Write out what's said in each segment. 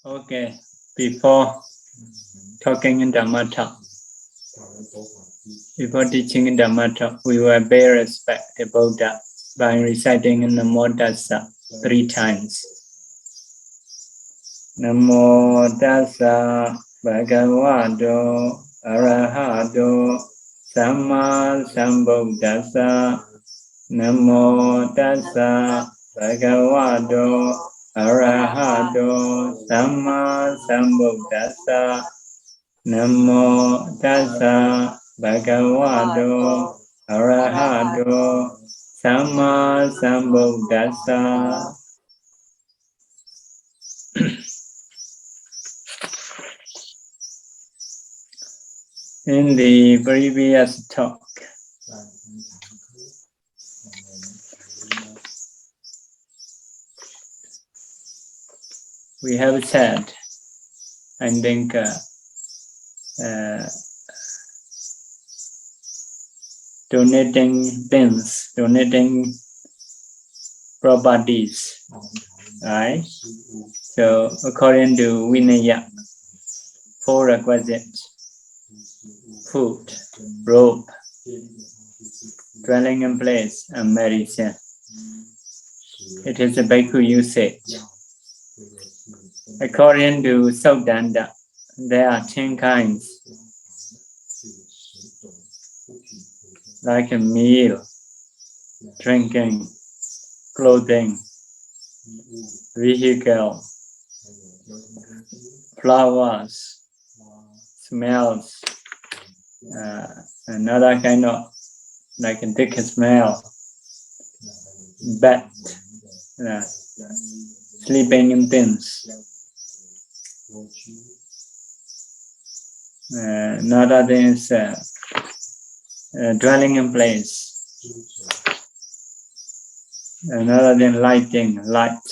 Okay, before talking in Dhamma talk, before teaching in Dhamma talk, we will pay respect to Buddha by reciting Namo Tassa 3 times. Namo Tassa Bhagavato Arahato Samma Sambuddhassa. Namo Tassa Bhagavato Arahato Samma Sambuddhassa. Namo Tassa Bhagavato Arahato Samma Sambuddhassa. In the previous talk, we have said, I think, donating things, donating properties, right? So according to Vinaya, 4 requisites: food, robe, dwelling in place, and medicine. It is a bhikkhu usage. According to Saudanda, there are 10 kinds, like a meal, drinking, clothing, vehicle, flowers, smells, another kind of like a thick smell, bed, sleeping in things. Another thing is dwelling in place. Another thing, lighting, light.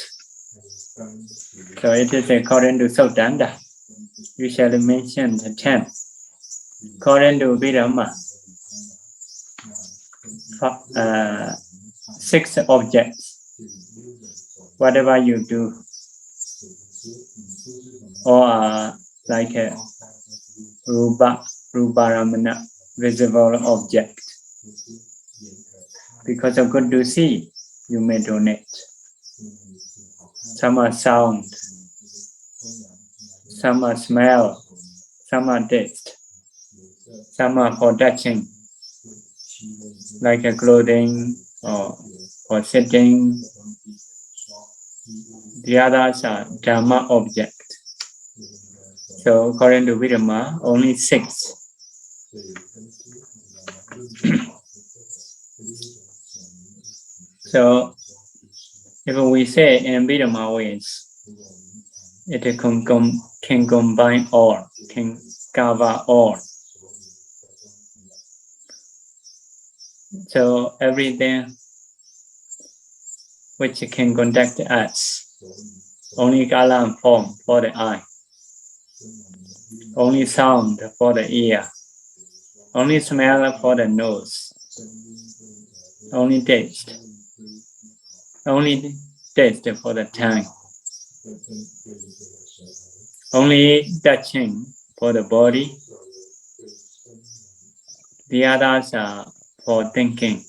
So it is according to Saudanda. Usually mentioned 10. According to Pāramī, 6 objects. Whatever you do, or like a ruparamana, visible object. Because of good to see, you may donate. Some are sound, some are smell, some are taste, some are for touching, like a clothing or for sitting. The others are Dhamma object. So according to Pāramī, only 6. So if we say in Pāramī ways, it can combine all, can cover all. So everything which can contact us, only color and form for the eye, only sound for the ear, only smell for the nose, only taste for the tongue, only touching for the body. The others are for thinking.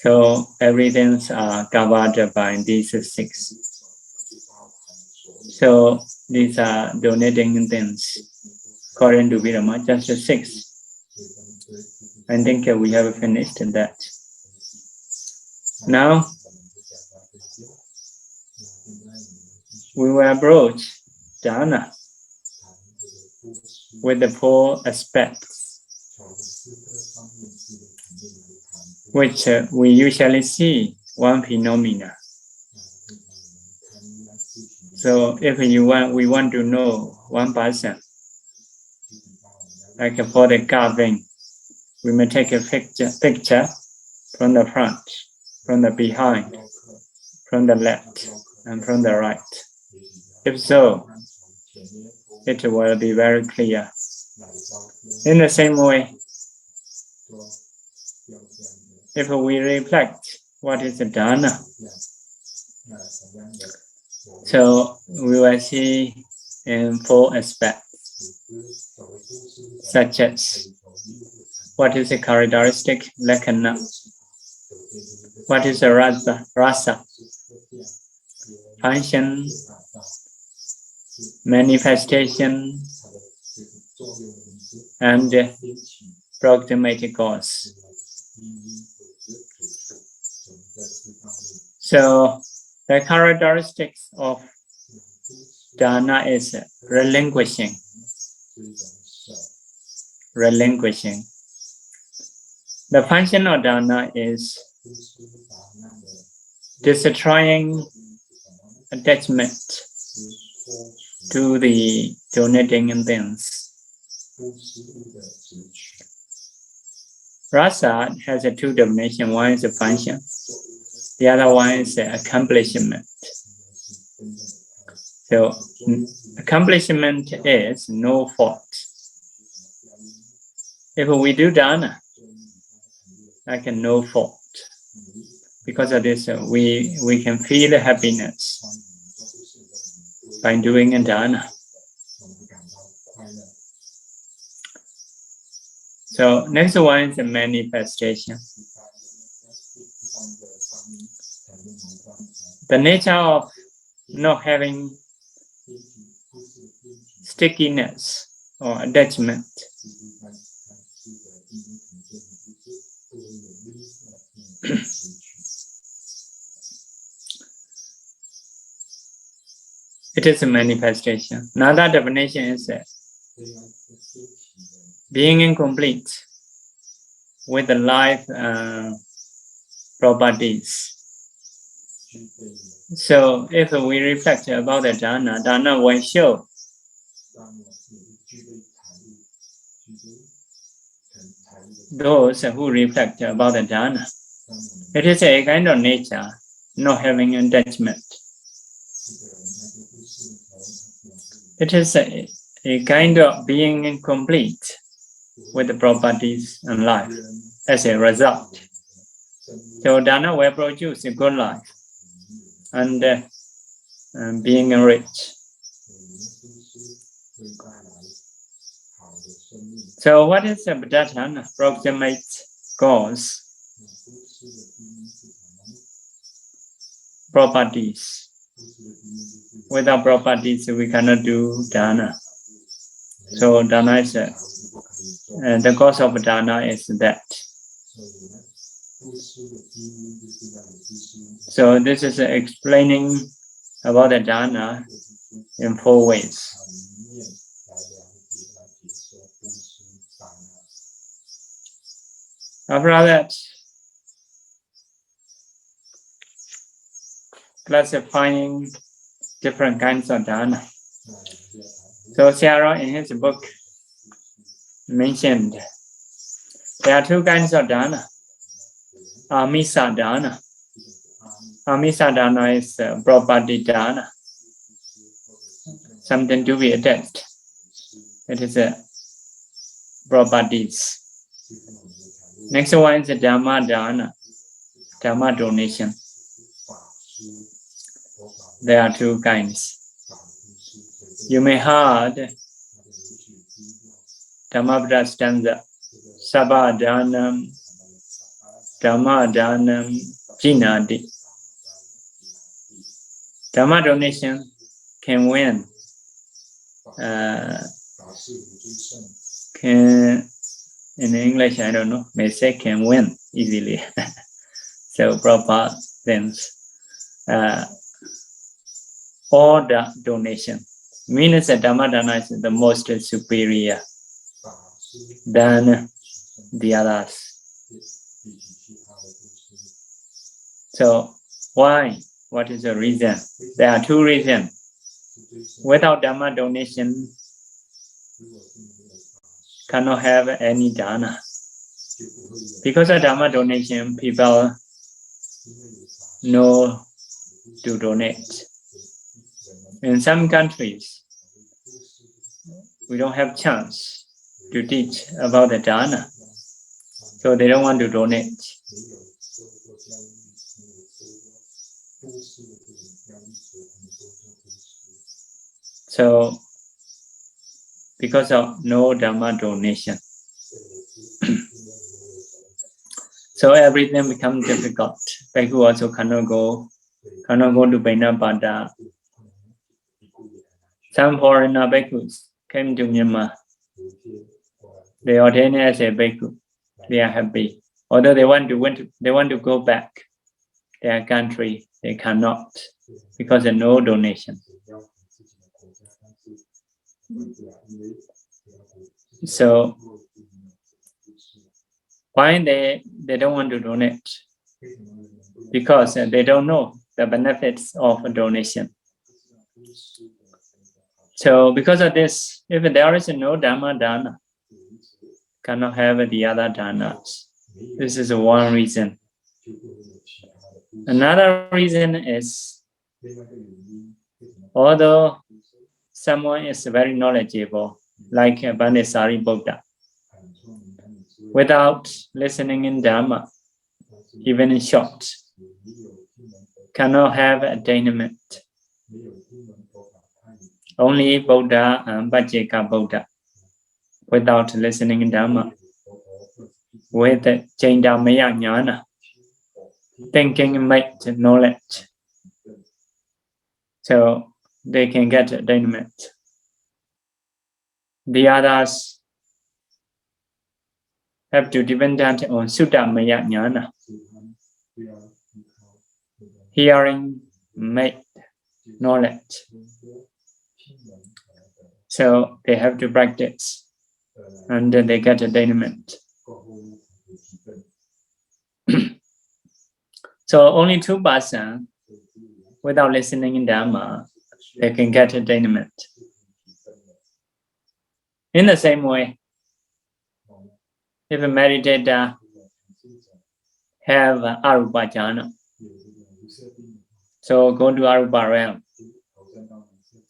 So everything's covered by these 6. So these are donating things. According to Pāramī, just 6. I think we have finished that. Now we will approach dana with the 4 aspects, which we usually see one phenomena. So if we want to know one person, like for the carving, we may take a picture from the front, from the behind, from the left, and from the right. If so, it will be very clear. In the same way, if we reflect what is the dana, So we will see in 4 aspects, such as what is the characteristic lakkhana, what is the rasa, function, manifestation, and proximate cause. So the characteristics of dana is relinquishing. The function of dana is destroying attachment to the donating things. Rasa has a 2 definitions. One is a function, the other one is accomplishment. So accomplishment is no fault. If we do dana, like no fault. Because of this, we can feel happiness by doing a dana. So next one is the manifestation. The nature of not having stickiness or attachment. It is a manifestation. Another definition is being incomplete with the life properties. So if we reflect about the dana will show those who reflect about the dana. It is a kind of nature, not having attachment. It is a kind of being incomplete with the properties and life as a result. So dana will produce a good life and being rich. So what is the dana? Proximate cause. Properties. Without properties, we cannot do dana. So dana is the cause of dana is that. So this is explaining about the dana in 4 ways. After that, classifying different kinds of dana. So Sarah in his book mentioned there are 2 kinds of dana. Amisa dana. Amisa dana is property dana, something to be attached. It is properties. Next one is dhamma dana, dhamma donation. There are 2 kinds. You may heard Dhammapada stanza, Sabha Dhanam, Dhamma Dhanam, Jinadi. Dhamma donation can win. In English, I don't know, may say can win easily. So proper things. All the donation means that Dhamma dana is the most superior than the others. So why? What is the reason? There are 2 reasons. Without Dhamma donation, cannot have any dana. Because of Dhamma donation, people know to donate. In some countries, we don't have chance to teach about the dana, so they don't want to donate. So, because of no Dhamma donation, so everything becomes difficult. Bhikkhu also cannot go to Bainabada. Some foreigner bhikkhus came to Myanmar. They ordained as a bhikkhu. They are happy. Although they want to go back their country, they cannot because of no donation. So why they don't want to donate? Because they don't know the benefits of a donation. So because of this, if there is no Dhamma Dana, cannot have the other Danas. This is one reason. Another reason is, although someone is very knowledgeable, like Bandesari Buddha, without listening in Dhamma, even in short, cannot have attainment. Only Buddha and Vajjika Buddha, without listening in Dhamma, with Chendamaya Jnana, thinking make knowledge, so they can get attainment. The others have to depend on Suttamaya Jnana, hearing make knowledge. So they have to practice, and then they get attainment. So only 2% without listening in Dhamma, they can get attainment. In the same way, if a meditator have Arupa jhana, so go to Arupa realm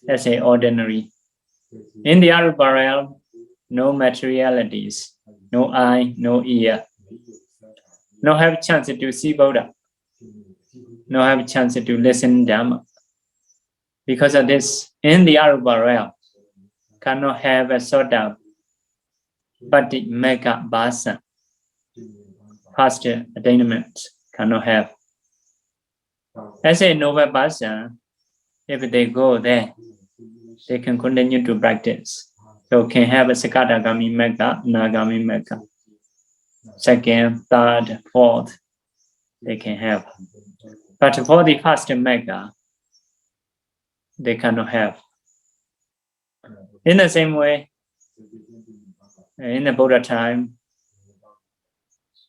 as an ordinary. In the Arupa realm, no materialities, no eye, no ear, no have chance to see Buddha, no have chance to listen Dhamma. Because of this, in the Arupa realm, cannot have a sort of Pati Mega Basa, past attainment, cannot have. As a noble Basa, if they go there, they can continue to practice. So can have a Sakadagami Mega, Nagami Mega. Second, third, fourth, they can have. But for the first Mega, they cannot have. In the same way, in the Buddha time,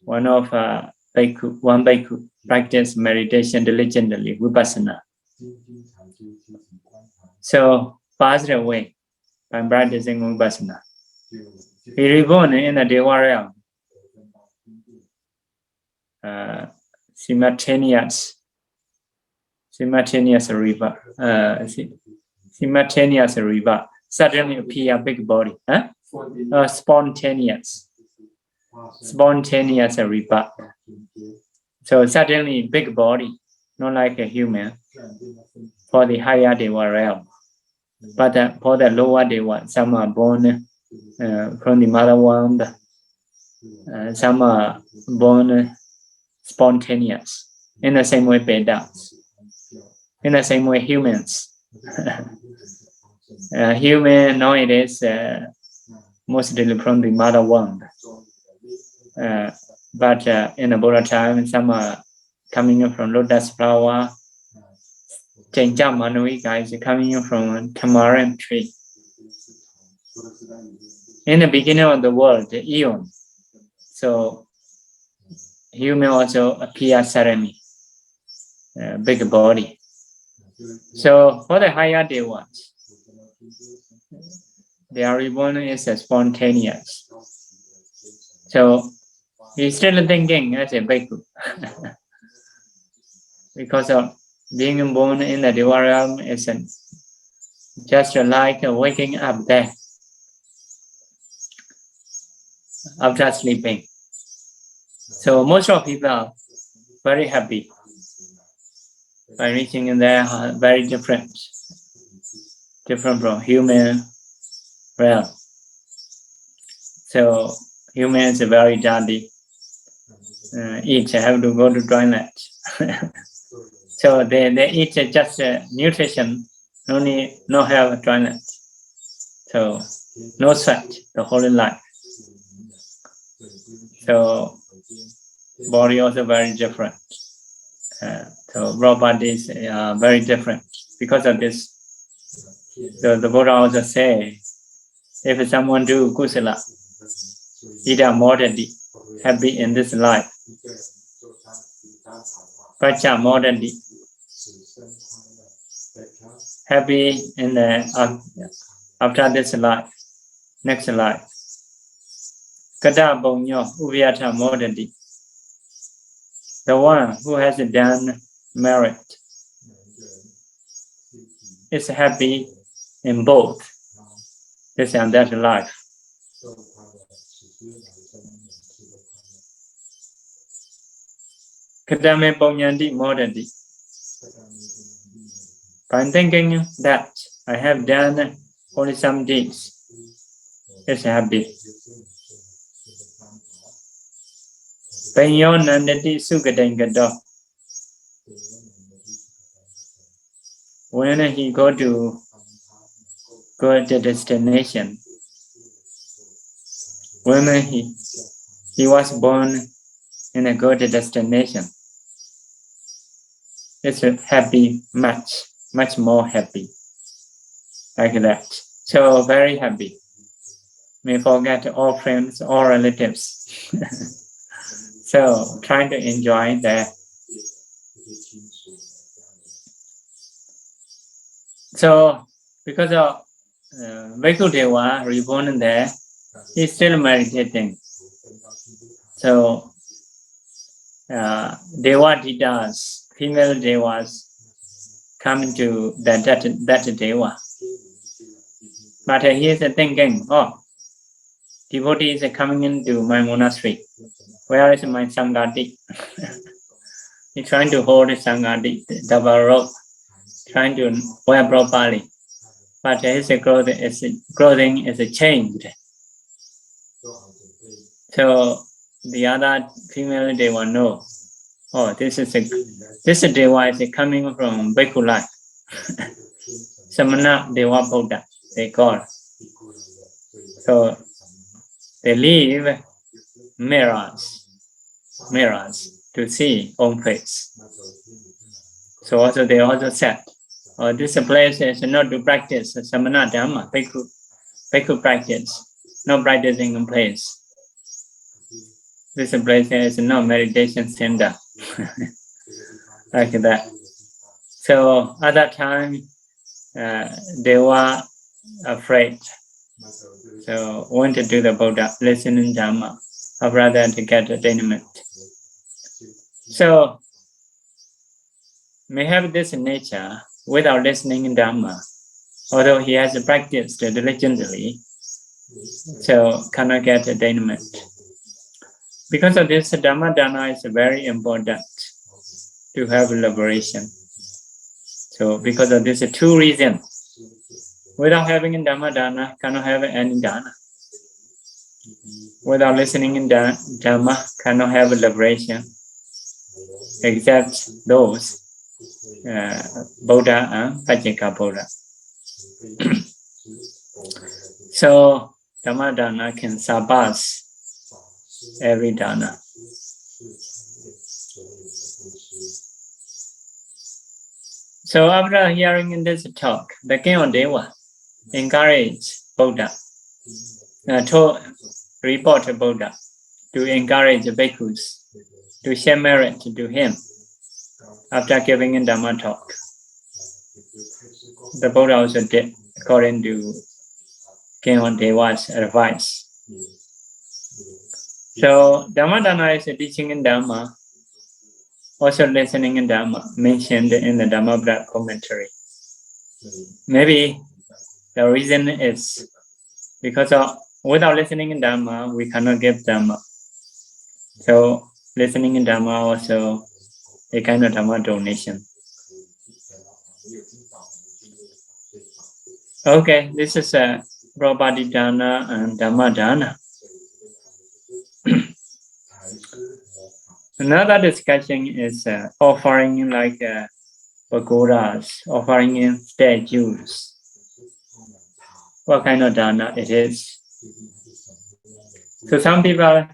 one bhikkhu practiced meditation diligently, vipassana. So passed away by practicing vipassana. He reborn in the Deva realm, simultaneous river, suddenly appear big body, spontaneous river. So suddenly big body, not like a human, for the higher Deva realm. But for the lower Deva, some are born from the mother womb, some are born spontaneous. In the same way, Vedas. In the same way, humans. Human nowadays mostly from the mother womb. But in the Buddha time, some are coming from lotus flower. Chenja Manui guys coming from tamarind tree. In the beginning of the world, the eon, so human also appear suddenly, big body. So for the higher devas, their reborn is spontaneous. So he's still thinking as a bhikkhu. Because of being born in the Deva realm is just like waking up there after sleeping. So most of people are very happy. by reaching in there are very different from human realm. So human is very dirty. Eat have to go to toilet. So they eat just nutrition, no have a toilet. So no sweat the whole life. So body also very different. So properties are very different. Because of this, the Buddha also say, if someone do kusala, either moderately, happy in this life, pacha moderately, happy in the after this life, next life. Kada bonyo ubhyata moderately. The one who has done merit is happy in both this and that life. Kadame Ponyanti moderately. By thinking that I have done only some deeds, is happy. Penyon nandati sugadengado. When he go to the destination, when he was born in a good destination, it's happy, much more happy, like that. So very happy. May forget all friends, all relatives. So trying to enjoy that. So because of Vaikudeva reborn there, he's still meditating. So Devaditas, female devas, come to that deva. But he is thinking, oh, devotees are coming into my monastery. Where is my Sangati? He's trying to hold Sangati, double rope, trying to wear properly. But his clothing is changed. So the other female deva know, oh, this deva is coming from Bhikkhu life. Samana Deva Buddha, they call. So they leave mirrors to see own face. So also they also said, oh, this place is not to practice Samana Dhamma, Bhikkhu practice, no practicing in place. This place is no meditation center. Like that. So at that time, they were afraid. So wanted to the Buddha, listening Dhamma, or rather to get attainment. So may have this nature without listening in Dhamma, although he has practiced diligently, so cannot get attainment. Because of this, Dhamma Dana is very important to have liberation. So because of these two reasons, without having in Dhamma Dana, cannot have any Dana. Without listening in Dhamma, cannot have liberation, except those Buddha and Pajika Buddha. So Dhamma Dana can surpass every Dana. So after hearing this talk, the king of Deva encouraged Buddha, report to Buddha to encourage the bhikkhus to share merit to him after giving a Dhamma talk. The Buddha also did according to king of Deva's advice. So Dhamma Dana is teaching in Dhamma, also listening in Dhamma, mentioned in the Dhamma commentary. Maybe the reason is because without listening in Dhamma, we cannot give Dhamma. So listening in Dhamma also a kind of Dhamma donation. Okay, this is a property dana and dhamma dana. Another discussion is offering like pagodas, offering in statues. What kind of dana it is? So some people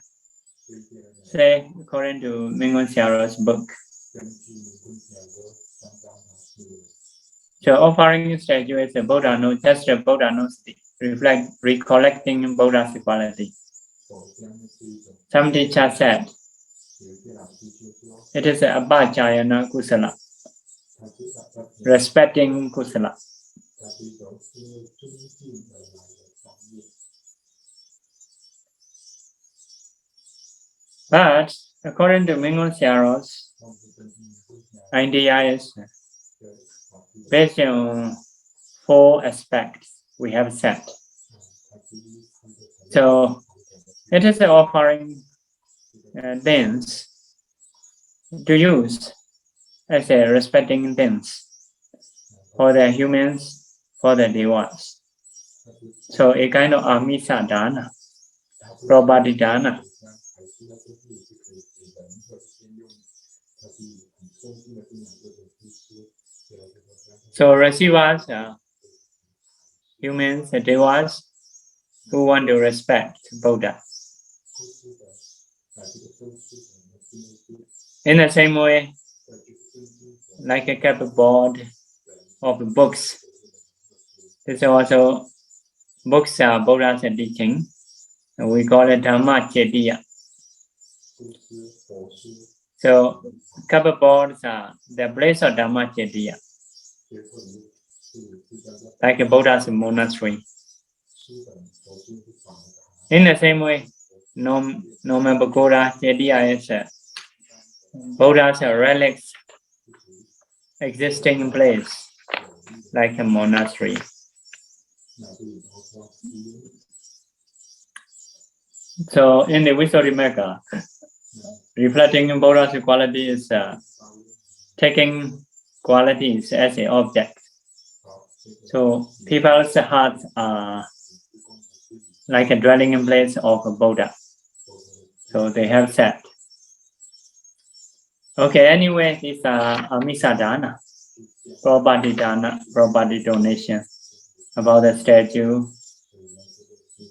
say, according to Mingun Xiao's book, so offering statue is a Buddha no, just a Buddha no, recollecting Buddha's quality. Some teacher said it is a abhajayana kusala, respecting kusala. But according to Mingun Xiao's idea is based on 4 aspects we have said. So it is offering things to use as a respecting things for the humans, for the devas. So a kind of amisa dana, property dana. So receivers are humans, devas who want to respect Buddha. In the same way, like a cupboard of books, this also books are Buddha's teaching. We call it Dhamma Chediya. So cupboards are the place of Dhamma Chediya, like a Buddha's monastery. In the same way, Norma Pagoda Chediya is Buddha's relics existing place, like a monastery. So in the Visuddhimagga, reflecting Buddha's quality is taking qualities as an object. So people's hearts are like a dwelling place of a Buddha. So they have said. Okay, anyway, these are amisa dana, property dana, property donation, about the statue,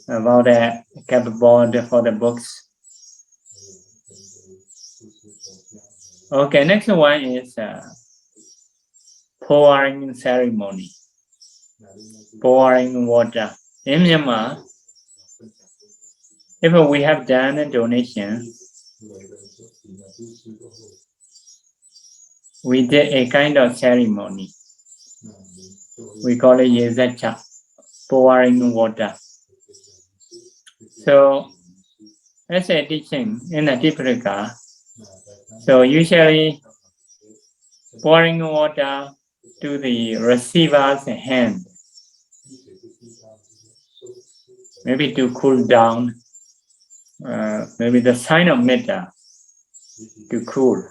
about the cupboard for the books. Okay, next one is pouring ceremony, pouring water. In Myanmar, if we have done a donation, we did a kind of ceremony. We call it yezacha, pouring water. So, as a teaching in the Tipitaka, so usually pouring water to the receiver's hand, maybe to cool down, maybe the sign of metta, to cool.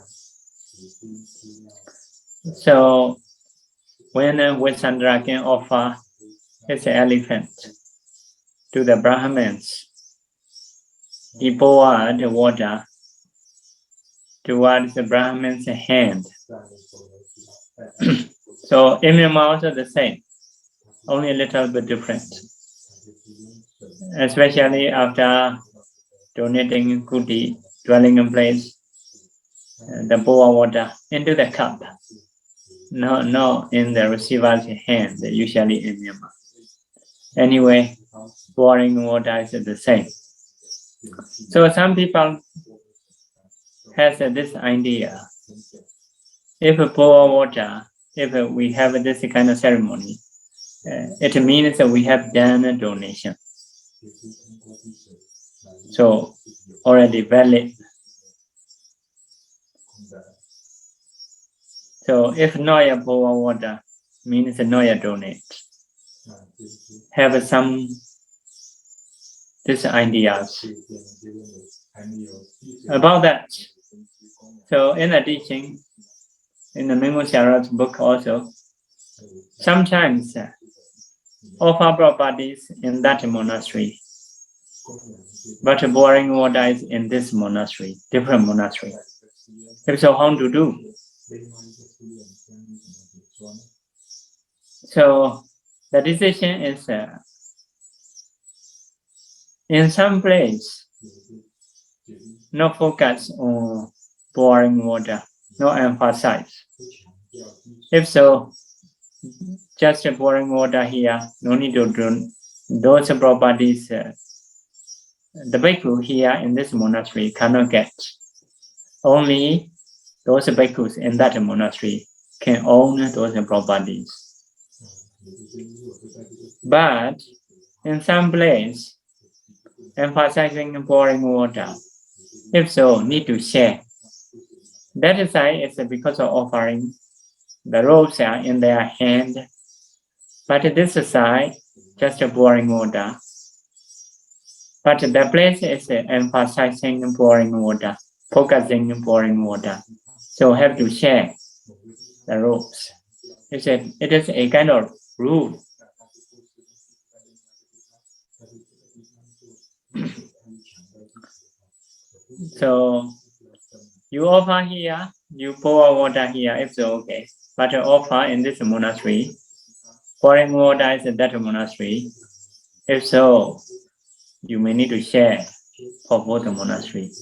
So when Vajrayana can offer his elephant to the Brahmins, he poured the water towards the Brahmin's hand. So in Myanmar also the same, only a little bit different. Especially after donating kuti, dwelling in place, the pour water into the cup. No, in the receiver's hand, usually in Myanmar. Anyway, pouring water is the same. So some people has this idea. If we pour water, if we have this kind of ceremony, it means that we have done a donation. So already valid. So if Noya pour water, means Noya donate. Have some these ideas about that. So in the teaching, in the Mingun Xiao's book also, sometimes offer properties in that monastery. But boring water is in this monastery, different monastery. If so, how to do? So the decision is in some place, no focus on boring water, no emphasize. If so, just boring water here, no need to do those properties. The bhikkhu here in this monastery cannot get. Only those bhikkhus in that monastery can own those properties. But in some place, emphasizing boring water, if so, need to share. That side is because of offering. The robes are in their hand, but this side, just boring water. But the place is emphasizing boring water, focusing boring water. So have to share the robes. It is a kind of rule. So you offer here, you pour water here, it's okay. But offer in this monastery, pouring water is in that monastery. If so, you may need to share for both the monastery.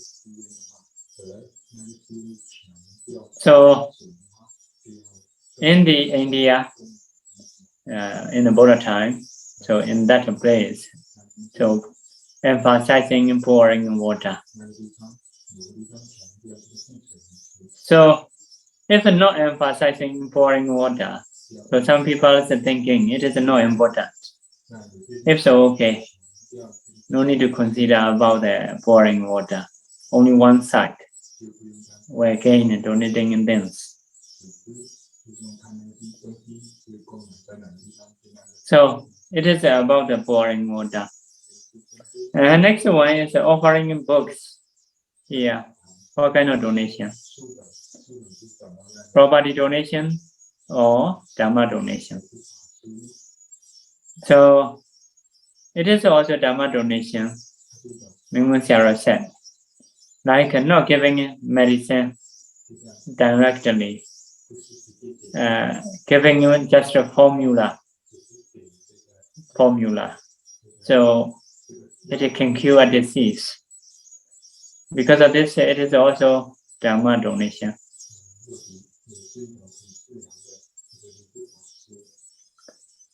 So in the India, in the Buddha time, so in that place, so emphasizing pouring water. So if not emphasizing pouring water, so some people are thinking it is not important. If so, okay, no need to consider about the pouring water. Only one side, where again donating in things. So it is about the pouring water. Next one is offering books here. What kind of donation? Property donation or Dhamma donation. So it is also Dhamma donation. Mingmun Sarah said, like not giving medicine directly, giving you just a formula. So it can cure a disease. Because of this, it is also Dhamma donation.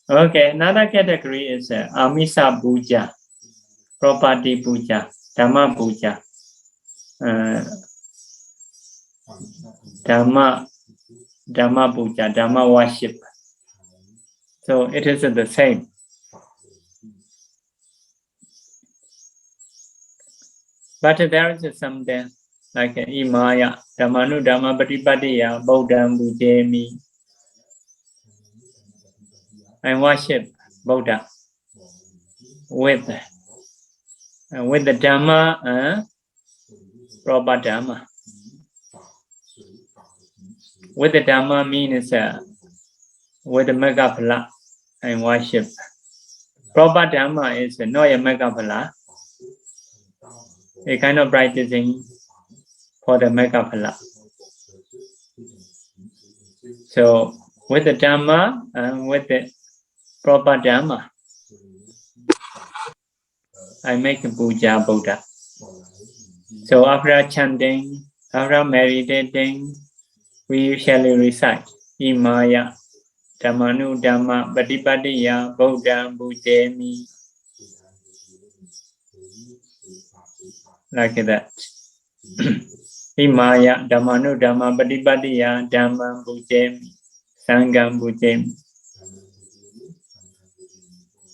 Okay, another category is Amisa Puja, property puja, Dhamma puja, Dhamma puja, Dhamma worship. So it is the same. But there is something like Imaya, Dhammanu Dhamma Patipadiya, Buddham Bujemi. I worship Buddha with the Dhamma, proper Dhamma. With the Dhamma means with the Megaphala, I worship. Proper Dhamma is not a Megaphala, a kind of practicing for the Megaphala. So with the Dhamma and with the proper Dhamma, I make puja Buddha. So after chanting, after meditating, we usually recite Imaya, Dhammanu Dhamma Patipadiya, Buddham Bujemi. Like that. Imaya, Dhammanu Dhamma Patipadiya, Dhammam Bujemi, Sangham Bujemi.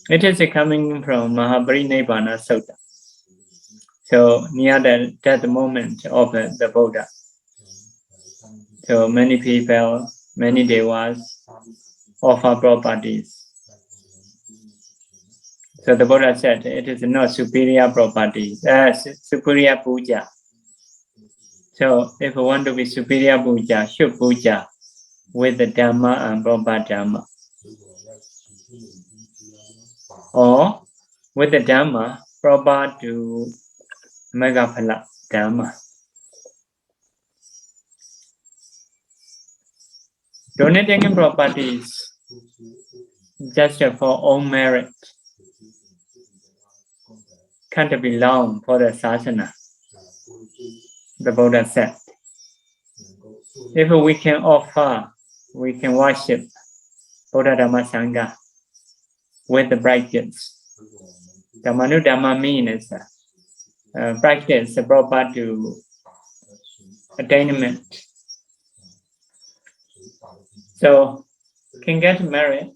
It is coming from Mahaparinibbana Sutta. So near that moment of the Buddha. So many people, many devas offer properties. So the Buddha said it is not superior properties, superior puja. So if you want to be superior puja, should puja with the Dhamma and proper Dhamma. or with the Dhamma proper to Megaphala Dhamma. Donating properties just for own merit can't belong for the sasana, the Buddha said. If we can offer, we can worship Buddha Dhamma Sangha with the practice. Dhammanu Dhamma means practice proper to attainment. So, can get married.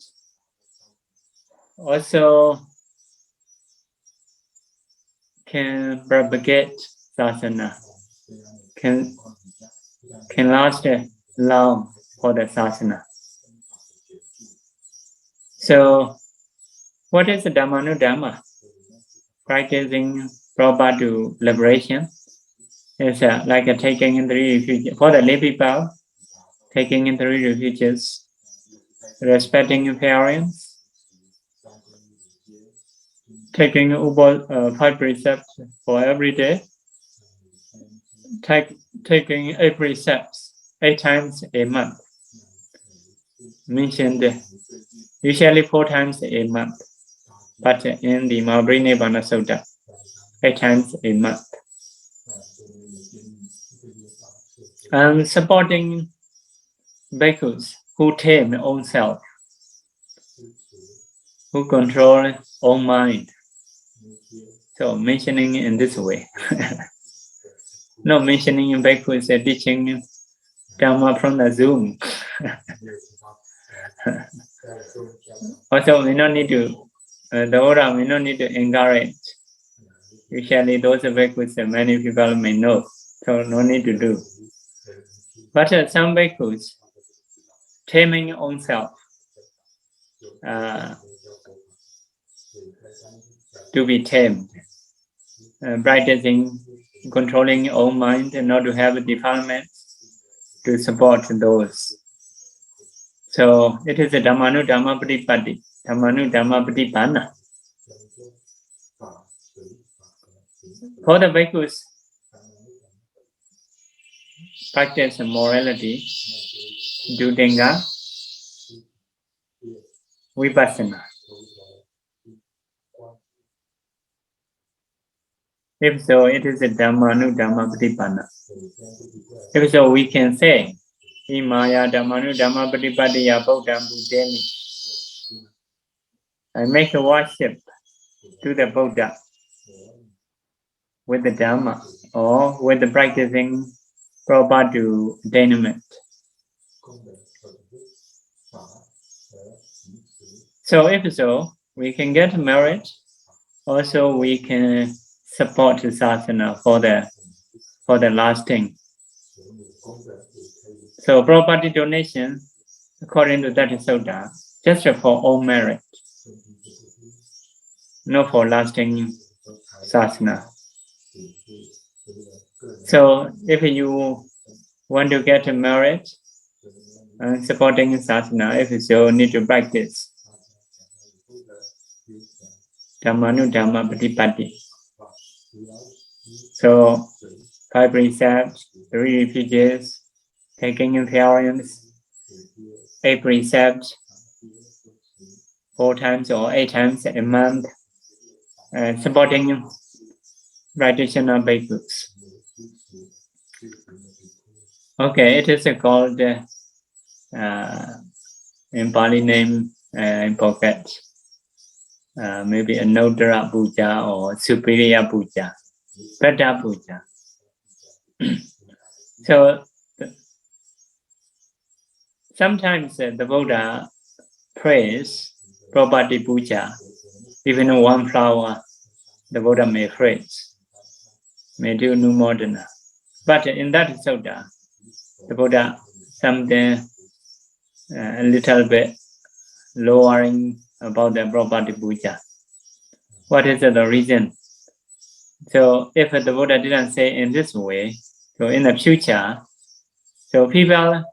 Also, can propagate sasana. Can last long for the sasana. So, what is the Dhammanu Dhamma? Practicing proper to liberation is like taking in 3 refuges. For the lay people, taking in 3 refuges, respecting parents, taking over 5 precepts for every day, taking 8 precepts 8 times a month. Mentioned usually 4 times a month, but in the Mahabharata Sutta, 8 times a month. And supporting bhikkhus who tame own self, who control own mind. So mentioning in this way. Not mentioning in bhikkhus teaching Dhamma from the Zoom. Also, we don't need to, the order we don't need to encourage. Usually those bhikkhus many people may know, so no need to do. But some bhikkhus taming own self, to be tamed, practicing controlling own mind and not to have defilements, to support those. So it is a Dhammanu Dhamma Pratipatti, Dhammanu Dhamma Pratipana. For the bhikkhus, practice morality, do Dhenga, Vipassana. If so, it is a Dhammanu Dhamma Pratipana. If so, we can say, Imaya Dhammanu Dhamma Pratipattiya Buddham Buddhemi. I make a worship to the Buddha with the Dhamma or with the practicing proper to attainment. So if so, we can get married. Also, we can support the sasana for the lasting. So property donation, according to that sutta, just for own merit, not for lasting sasana. So if you want to get married and supporting sasana, if so, need to practice Dhammanu Dhamma Pratipatti. So 5 precepts, 3 refuges, taking in parents, 8 precepts, 4 times or 8 times a month, supporting practitioner bhikkhus. Okay, it is called in Pali name in pocket. Maybe a Nodara Puja or Superior Puja, Better Puja. So sometimes the Buddha prays property puja, even 1 flower, the Buddha may praise, may do numodana. But in that sutta, the Buddha something a little bit lowering about the property puja. What is the reason? So if the Buddha didn't say in this way, so in the future, so people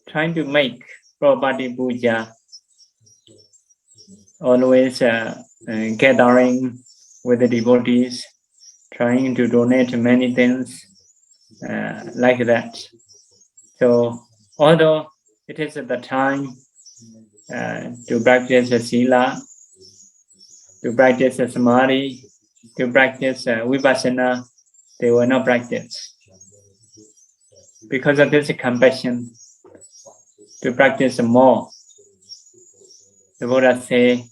trying to make property puja always gathering with the devotees, trying to donate many things like that. So although it is the time to practice sila, to practice samadhi, to practice vipassana, they will not practice. Because of this compassion, to practice more, the Buddha say,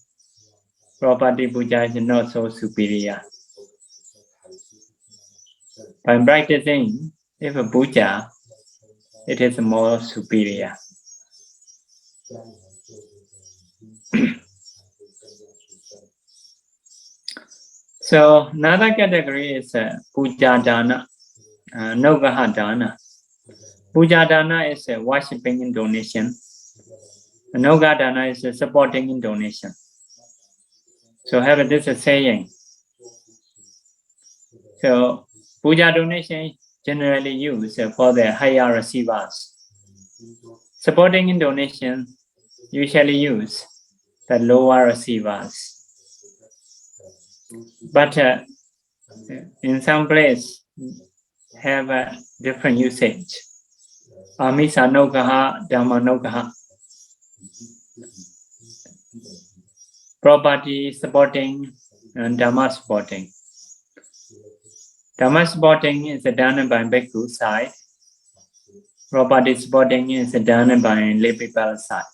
property puja is not so superior. By practicing, if a puja, it is more superior. So another category is puja dana, nogaha dana. Puja dana is worshipping in donation. Noga dana is supporting in donation. So have this saying. So puja donation generally used for the higher receivers. Supporting in donation usually use the lower receivers. But in some place have a different usage. Amisa nogaha, dhamma nogaha. Property supporting and dhamma supporting. Dhamma supporting is done by bhikkhu side. Property supporting is done by lay people side.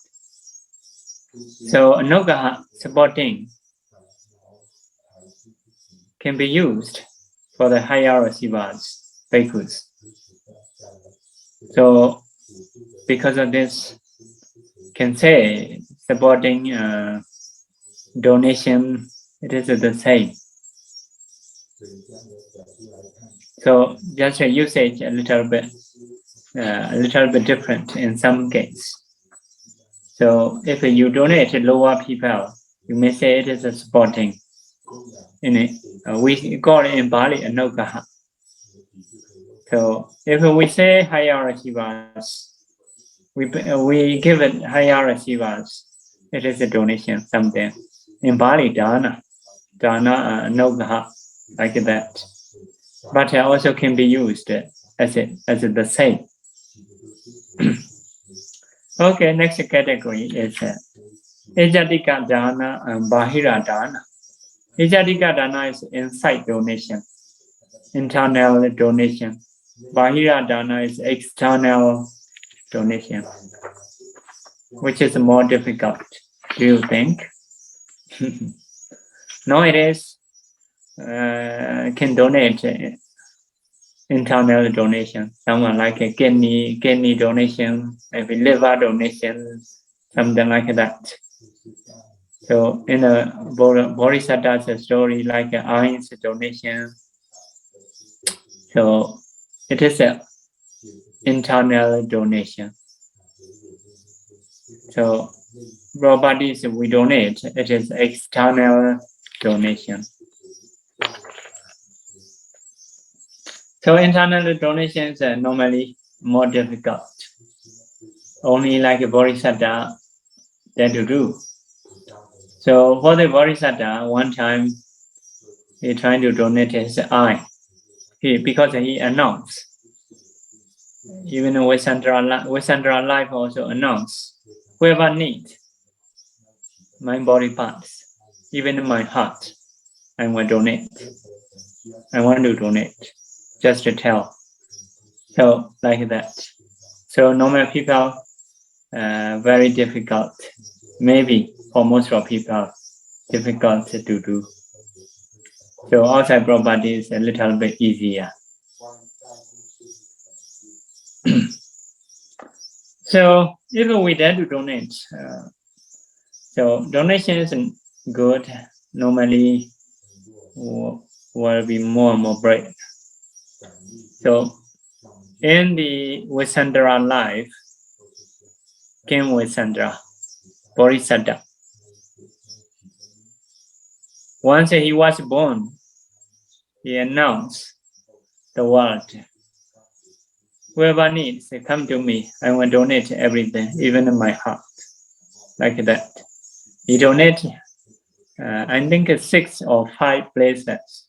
So nogaha supporting can be used for the higher receivers, bhikkhus. So because of this, can say supporting donation, it is the same. So just a usage a little bit different in some case. So if you donate to lower people, you may say it is a supporting. In it, we call it in Bali a nogaha. So if we say higher receivers, we give it higher receivers, it is a donation something. In Bali, dana nogaha, like that. But also can be used as the same. Okay, next category is Ejatika dana and Bahira dana. Ejatika dana is inside donation, internal donation. Bahira dana is external donation, which is more difficult. Do you think? Nowadays, can donate internal donation, someone like a kidney donation, maybe liver donation, something like that. So in a Bodhisattva's story, like an eyes donation. So it is an internal donation. So properties we donate, it is external donation. So internal donations are normally more difficult. Only like a Bodhisattva that to do. So for the Bodhisattva, one time he tried to donate his eye. Because he announced, even Western life also announced, whoever needs my body parts, even my heart, I will donate. I want to donate, just to tell. So like that. So normal people, very difficult. Maybe for most of people, difficult to do. So outside property is a little bit easier. So if we dare to donate, so donation is good. Normally, will be more and more brave. So in the Vaisandra life, King Vaisandra, Bodhisattva. Once he was born, he announced the world. Whoever needs, come to me. I will donate everything, even my heart. Like that. He donated I think 6 or 5 places.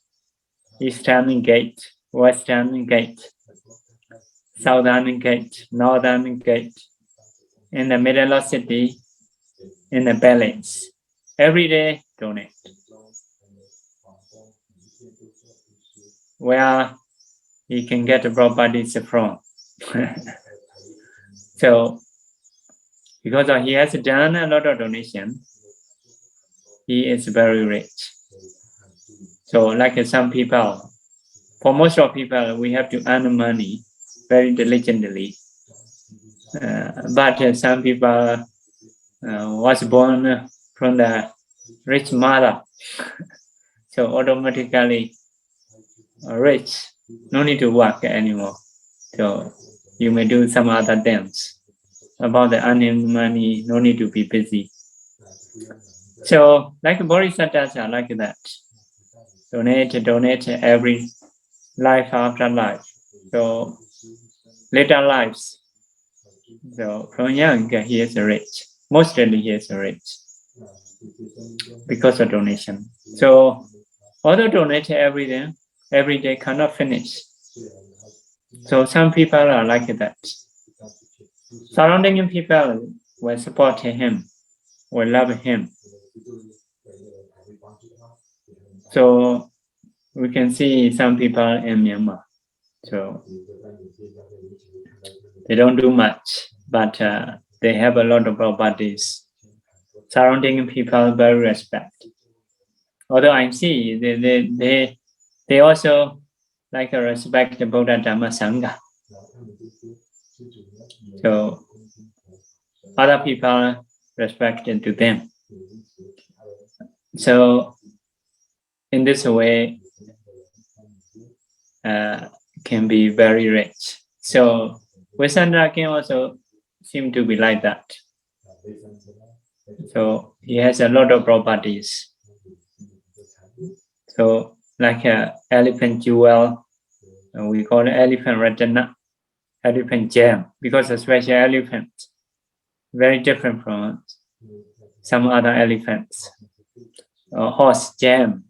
Eastern Gate, Western Gate, Southern Gate, Northern Gate, in the middle of city, in the palace. Every day donate. Where he can get the properties from. So, because he has done a lot of donation, he is very rich. So, like some people, for most of people, we have to earn money very diligently. But some people was born from the rich mother, so automatically rich, no need to work anymore. So you may do some other things. About the earning money, no need to be busy. So like bodhisattvas are like that. Donate every life after life. So later lives. So from young he is rich. Mostly he is rich because of donation. So although donate every day cannot finish. So some people are like that. Surrounding people will support him, will love him. So we can see some people in Myanmar. So they don't do much, but they have a lot of properties. Surrounding people very respect. Although I see they also like respect the Buddha Dhamma Sangha. So other people respect to them. So in this way can be very rich. So Vaisandra can also seem to be like that. So he has a lot of properties. So like elephant jewel, we call it elephant ratana, elephant gem, because a special elephant, very different from some other elephants. Horse gem,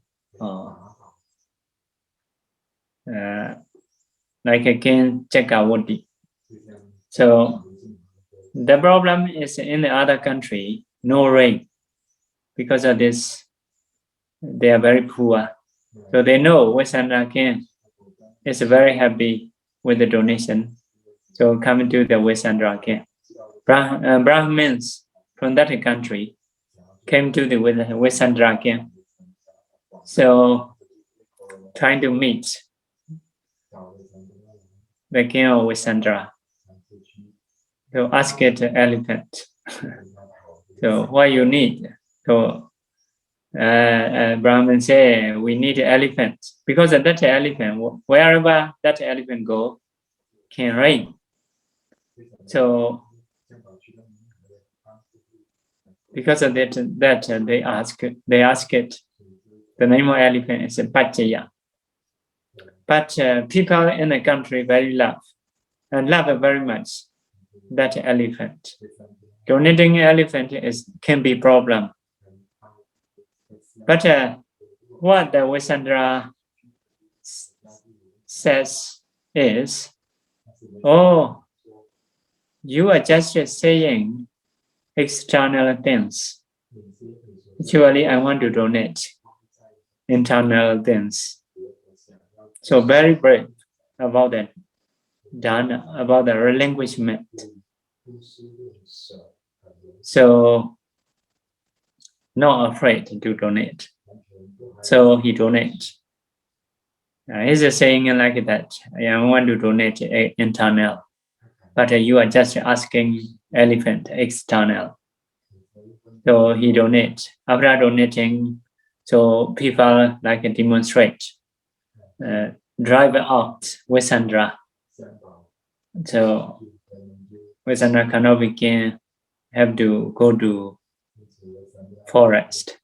like a King Chakawati. So the problem is in the other country, no rain. Because of this, they are very poor. So they know Vaisandra King is very happy with the donation. So coming to the Vaisandra King. Brahmins from that country came to the Vaisandra King. So trying to meet the king of Vaisandra. So ask it elephant. So what you need? So Brahmin say we need elephant because of that elephant, wherever that elephant go, can rain. So because of that they ask it. The name of elephant is Pachaya. But people in the country very love very much that elephant. Donating elephant can be problem. But what the Vaisandra says is, oh, you are just saying external things. Actually, I want to donate internal things. So very brave about that, about the relinquishment. So not afraid to donate. So he donates. He's saying like that, I want to donate internal, but you are just asking elephant external. So he donates. After donating, so people like demonstrate, drive out Vaisandra. So Vaisandra cannot begin, have to go to forest.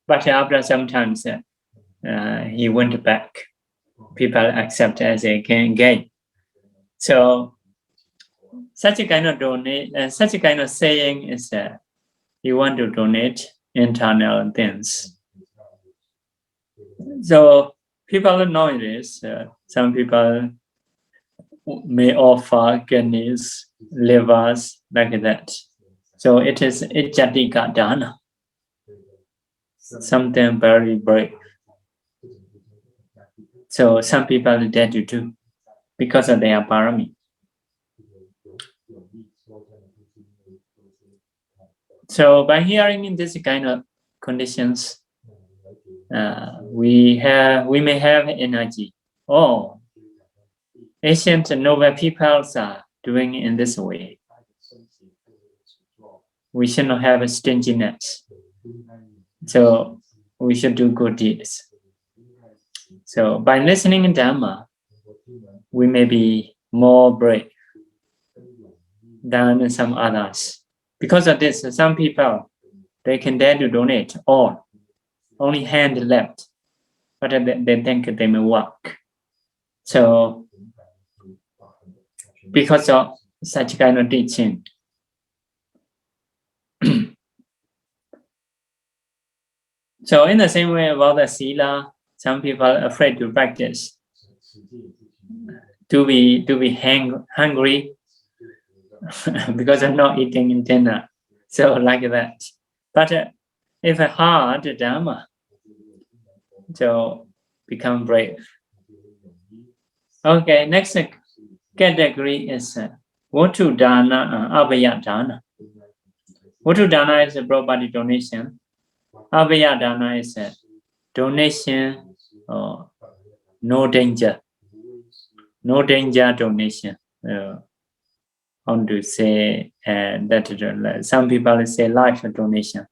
But after some time, he went back. People accept as a gain. So such a kind of saying is you want to donate internal things. So people know this. Some people may offer kidneys, livers, like that. So it is Ijatika Dana, something very brave. So some people dare to do because of their Pāramī. So by hearing in this kind of conditions, we may have energy. Oh, ancient noble peoples are doing in this way. We should not have a stinginess. So we should do good deeds. So by listening in Dhamma, we may be more brave than some others. Because of this, some people, they can dare to donate all, only hand left, but they think they may work. So because of such kind of teaching, so in the same way about the sila, some people are afraid to practice, to be hungry because of not eating in dinner. So like that. But if a hard Dhamma, so become brave. Okay, next category is Vuttu Dana and Abhaya Dana. Vuttu Dana is a property donation. Abhaya Dana is a donation or no danger. No danger donation. How to say that some people say life donation.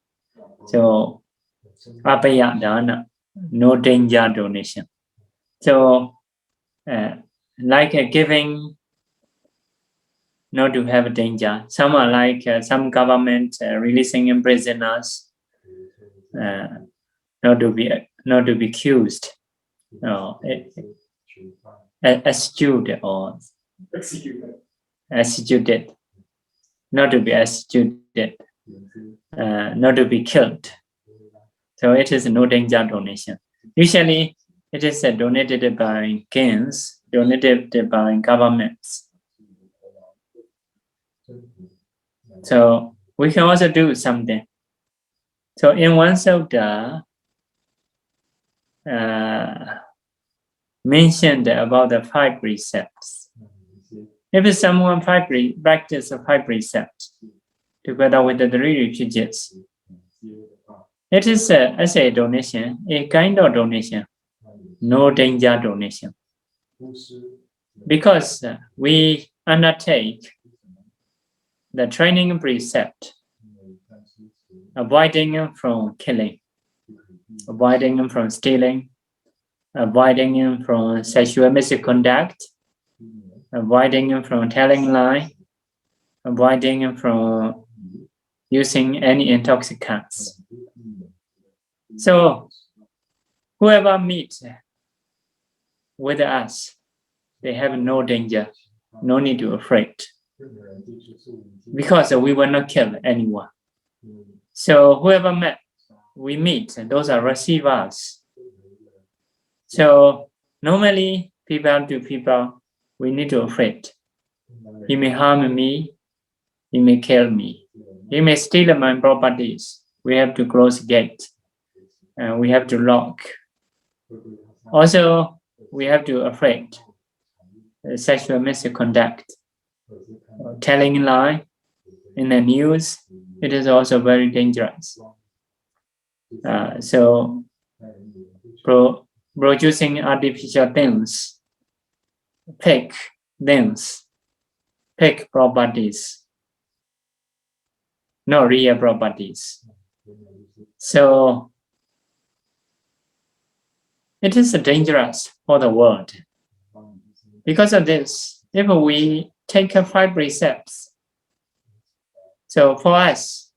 So Abhaya Dana, no danger donation. So like giving not to have danger. Some are like some government releasing prisoners, not to be accused, executed or executed, not to be executed, not to be killed. So it is no danger donation. Usually it is donated by kings, donated by governments. So we can also do something. So in one sutta mentioned about the 5 precepts. If someone practice 5 precepts together with the 3 refugees, it is as a donation, a kind of donation, no danger donation. Because we undertake the training precept, avoiding from killing, avoiding from stealing, avoiding from sexual misconduct, avoiding from telling lie, avoiding from using any intoxicants. So whoever meets with us, they have no danger, no need to be afraid, because we will not kill anyone. So whoever we meet, those are receivers. So normally people to people, we need to be afraid. He may harm me, he may kill me, he may steal my properties. We have to close the gate, and we have to lock. Also, we have to afraid sexual misconduct, telling lie in the news. It is also very dangerous. So producing artificial things, fake things, fake properties, not real properties. So it is dangerous for the world. Because of this, if we take 5 precepts, so for us,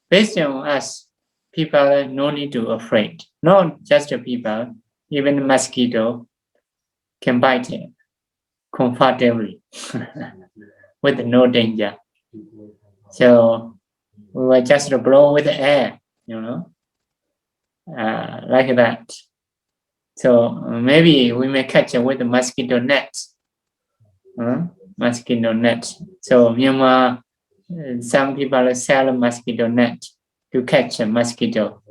based on us, people no need to afraid. Not just people, even mosquito can bite him comfortably with no danger. So We will just blow with the air, like that. So maybe we may catch with the mosquito net. Mosquito net. So some people sell mosquito net to catch a mosquito.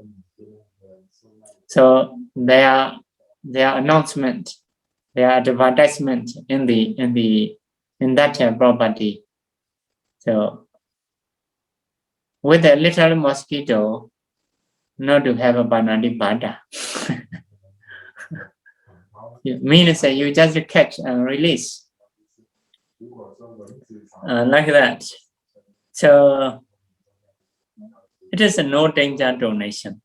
So their announcement, their advertisement in that property. So with a little mosquito, not to have a banana bada. It means that you just catch and release. Like that. So it is a no danger donation.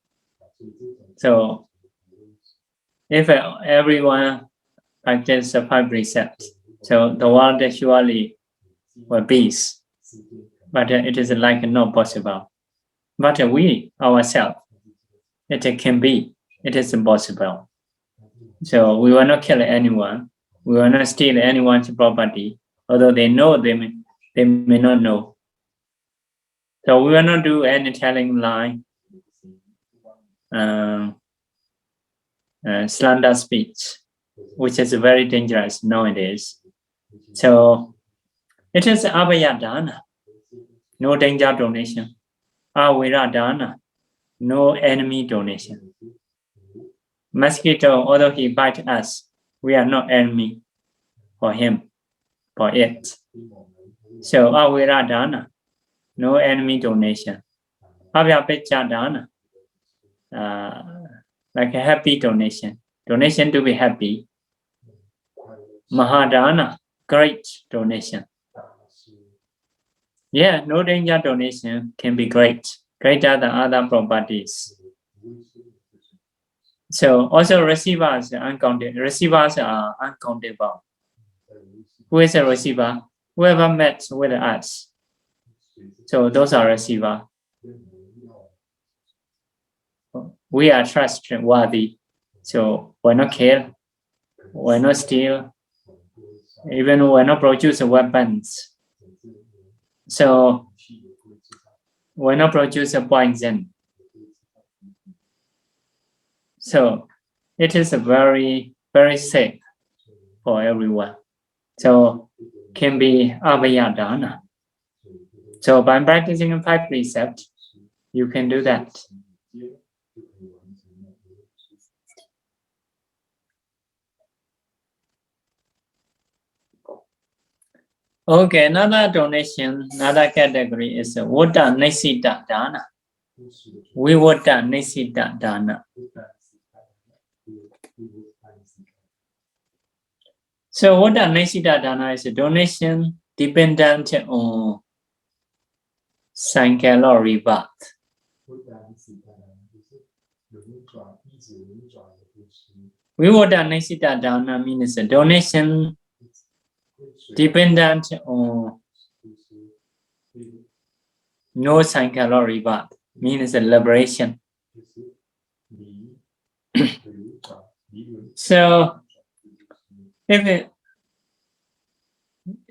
So if everyone practices the 5 precepts, so the world surely will peace. But it is like not possible. But we ourselves, it can be. It is impossible. So we will not kill anyone. We will not steal anyone's property, although they know they may not know. So we will not do any telling lie, slander speech, which is very dangerous nowadays. So it is abhaya dana, no danger donation. Avira dana, no enemy donation. Mosquito, although he bites us, we are not enemy for him, for it. So avira dana, no enemy donation. Abhyapecha dana, like a happy donation. Donation to be happy. Mahadana, great donation. Yeah, no danger donation can be great, greater than other properties. So also receivers are uncounted. Receivers are uncountable. Who is a receiver? Whoever met with us. So those are receivers. We are trustworthy. So we're not kill, we're not steal, even we're not produce weapons. So we're not produce poison. So it is very, very safe for everyone. So can be abhaya dana. So by practicing 5 precepts, you can do that. Okay, another donation, another category is Vutta Nisita Dana. Vivutta Nisita Dana. So Vutta Nisita Dana is a donation dependent on cycle rebirth. Vivutta Nisita Dana means a donation dependent on no cycle rebirth, means a liberation. So if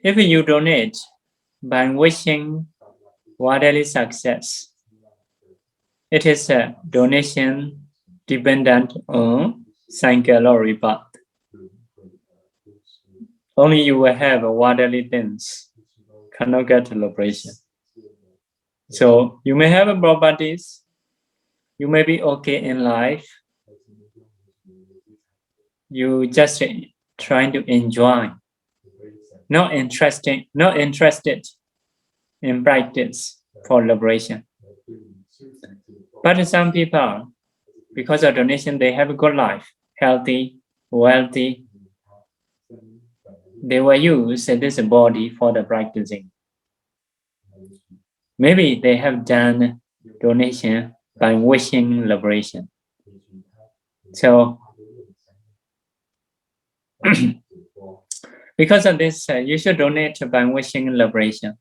you donate by wishing worldly success, it is a donation dependent on cycle rebirth. Only you will have worldly things, cannot get liberation. So you may have properties, you may be okay in life, you just trying to enjoy, not interested in practice for liberation. But some people, because of donation, they have a good life, healthy, wealthy. They will use this body for the practicing. Maybe they have done donation by wishing liberation. So because of this, you should donate by wishing liberation.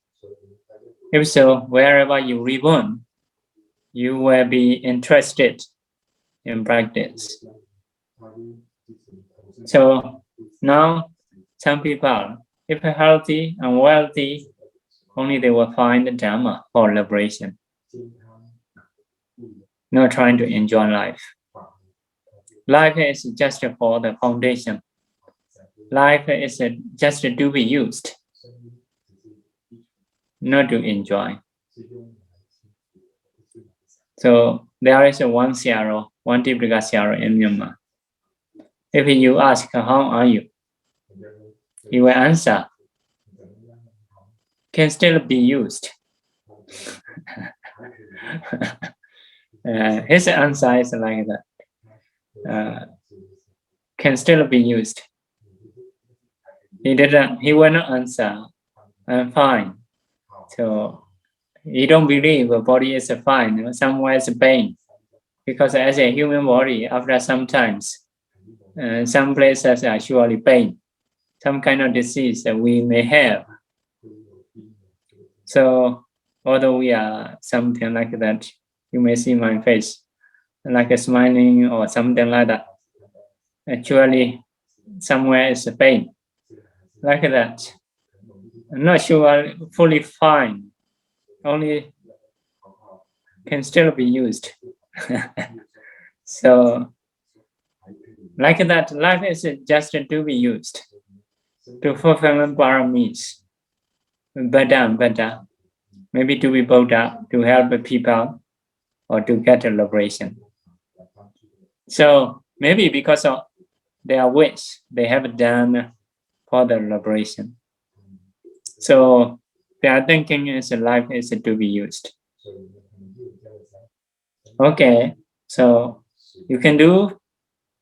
If so, wherever you reborn, you will be interested in practice. So now, some people, if healthy and wealthy, only they will find the Dhamma for liberation. not trying to enjoy life. Life is just for the foundation. Life is just to be used, not to enjoy. So there is one Siaro, one Tipika Siaro in Myanmar. If you ask, how are you? He will answer, can still be used. His answer is like that. Can still be used. He will not answer, I'm fine. So he don't believe the body is fine, somewhere is pain. Because as a human body, after some times, some places are surely pain. Some kind of disease that we may have. So although we are something like that, you may see my face, like a smiling or something like that. Actually, somewhere is a pain, like that. I'm not sure fully fine, only can still be used. So, like that, life is just to be used to fulfill Pāramīs, better and better. Maybe to be Buddha, to help people, or to get a liberation. So maybe because of their wish, they have done for the liberation. So their thinking is life is to be used. Okay, so you can do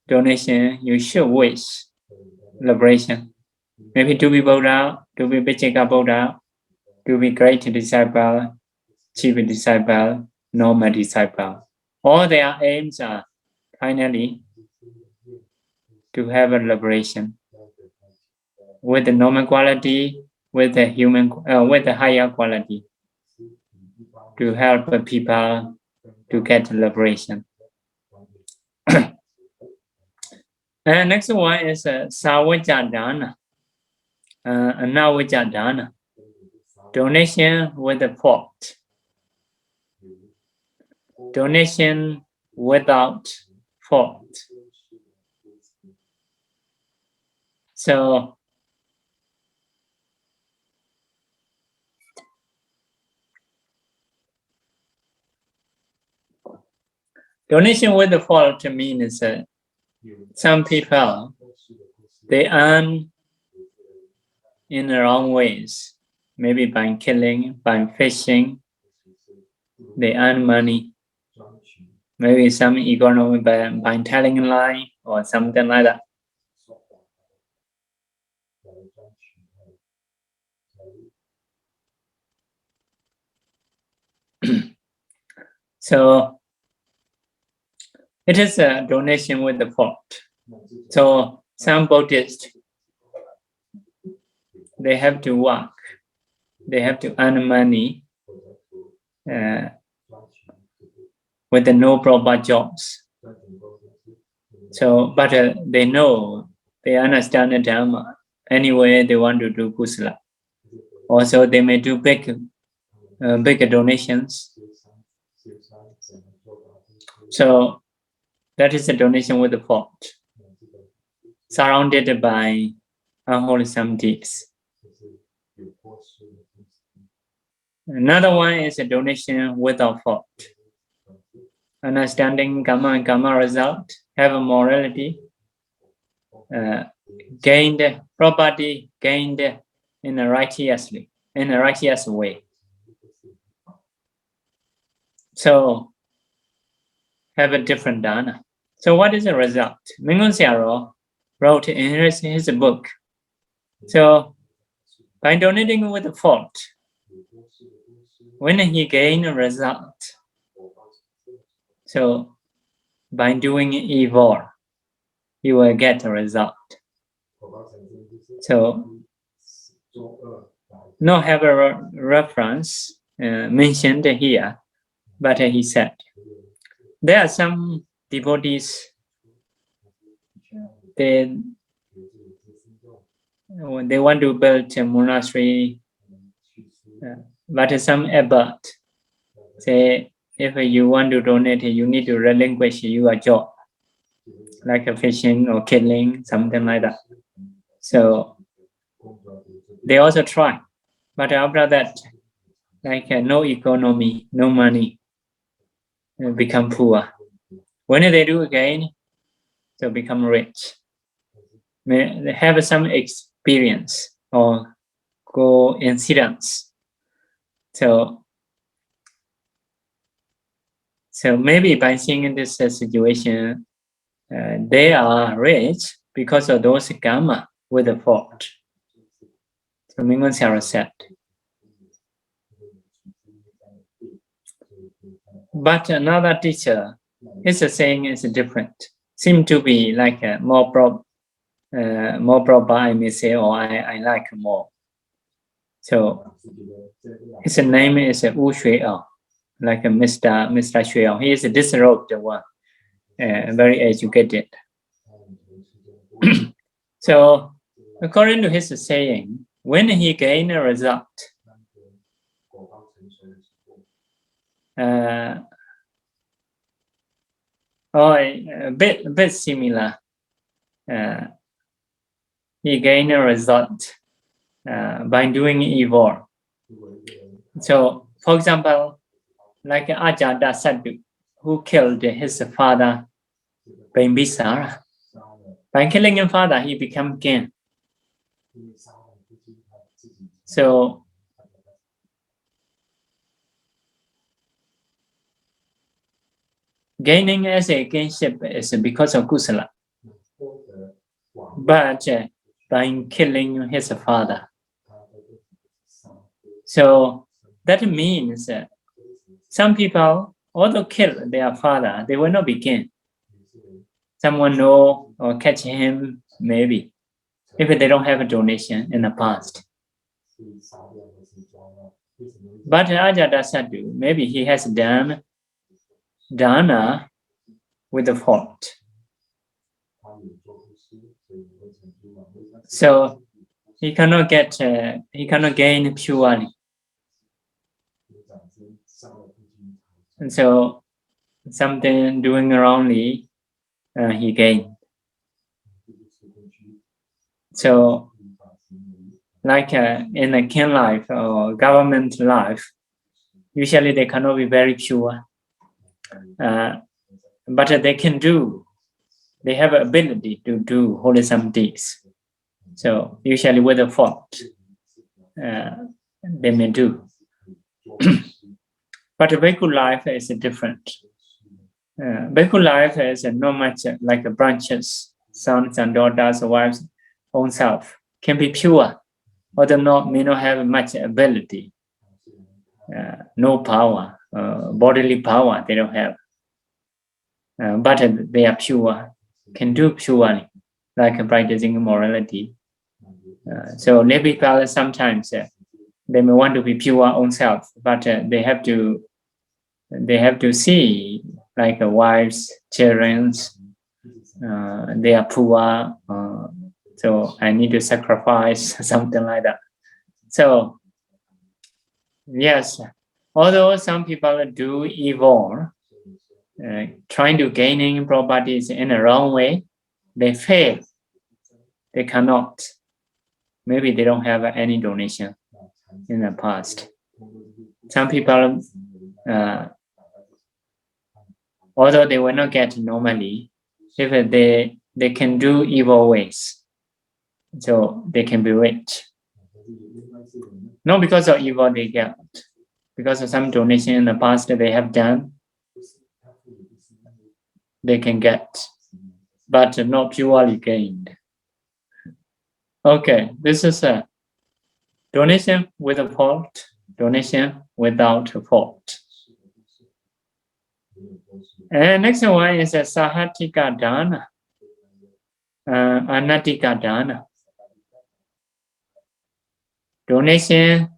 donation, you should wish liberation. Maybe to be Buddha, to be Vichika Buddha, to be great disciple, chief disciple, normal disciple. All their aims are finally to have a liberation with the normal quality, with the human, with the higher quality, to help people to get liberation. And next one is Savaja Dana, Anavaja Dana, donation with the fault, donation without fault. So donation with the fault means some people, they earn in the wrong ways, maybe by killing, by fishing, they earn money. Maybe some economy by telling a lie or something like that. So it is a donation with the fault. So some Buddhists, they have to work, they have to earn money with the no proper jobs. So, but they know, they understand the Dharma. Anyway, they want to do kusala. Also, they may do big donations. So that is a donation with the fault, surrounded by unwholesome deeds. Another one is a donation without fault. Understanding karma and karma result, have a morality, gained property, gained in a righteous way. So have a different dana. So what is the result? Mingun Siaro wrote in his book. So by donating with the fault, when he gained a result, so by doing evil, you will get a result. So no have a reference mentioned here, but he said there are some devotees, they want to build a monastery, but some abbot say if you want to donate, you need to relinquish your job, like a fishing or killing, something like that. So they also try, but after that, like no economy, no money, become poor. When they do again, so become rich. They have some experience or coincidence. So maybe by seeing in this situation, they are rich because of those karma with the fault. So Mingun Sarah said. But another teacher, his saying is different. Seem to be like more proper, I may say, or I like more. So his name is Wu Shui-ao, like Mr. Shui-ao. He is a disrobed one, very educated. So according to his saying, when he gained a result, a bit similar. He gained a result by doing evil. So, for example, like Ajata Sadhu, who killed his father, Bimbisara. By killing his father, he became king. So, gaining as a kingship is because of Kusala. But by killing his father. So that means some people, although kill their father, they will not be king. Someone know or catch him, maybe, if they don't have a donation in the past. But Ajata Sadhu, maybe he has done dana with the fault. So he cannot gain purely. And so something doing wrongly, he gained. So like in a king life or government life, usually they cannot be very pure. But they can do, they have ability to do wholesome deeds. So usually with a fault, they may do. But Bhikkhu life is different. Bhikkhu life is not much like branches, sons and daughters, wives, own self, can be pure, although may not have much ability, no power, bodily power they don't have. But they are pure, can do purely, like practicing morality. So lay people sometimes they may want to be pure own self, but they have to see like wives, children, they are poor, so I need to sacrifice something like that. So yes, although some people do evil, trying to gaining properties in a wrong way, they fail. They cannot. Maybe they don't have any donation in the past. Some people, although they will not get normally, if they can do evil ways, so they can be rich. Not because of evil they get, because of some donation in the past that they have done, they can get, but not purely gained. Okay, this is a donation with a fault, donation without a fault. And next one is a Sahatika Dana, Anatika Dana. Donation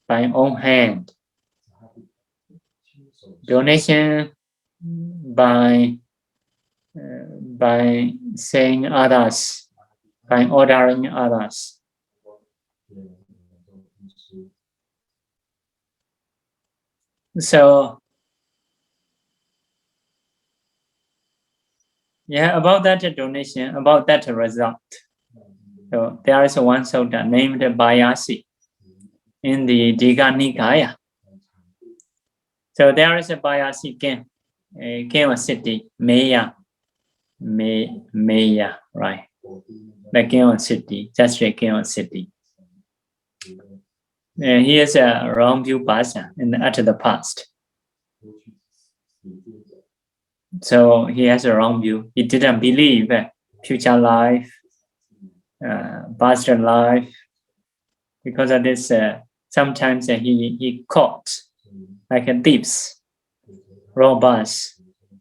by own hand. Donation by saying others, by ordering others. So Yeah, about that donation, about that result. So there is one sutta named Bayasi in the Digha Nikaya. So there is a Bayasi king, a king of city, Maya, right? The king of city, just a king of city. He is a wrong view person at the past. So he has a wrong view. He didn't believe future life, past life. Because of this, sometimes he caught like thieves, robbers,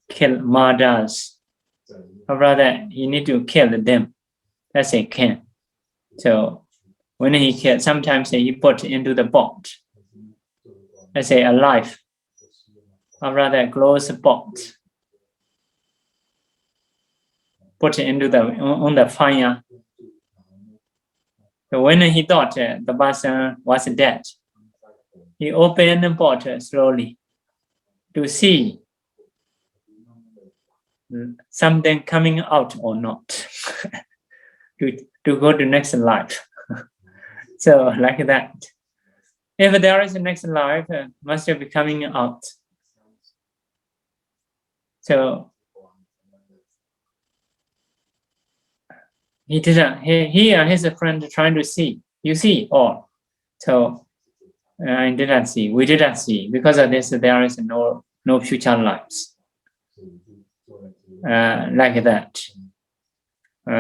kill murders. Or rather, he need to kill them as he can. So when he killed, sometimes he put into the pot, let's say alive, or rather closed pot, put it into on the fire. So when he thought the person was dead, he opened the pot slowly to see something coming out or not, to go to next life. So like that. If there is a next life, must be coming out. So he didn't. He and his friend trying to see. You see all. So I didn't see. We didn't see. Because of this, there is no future lives. Like that.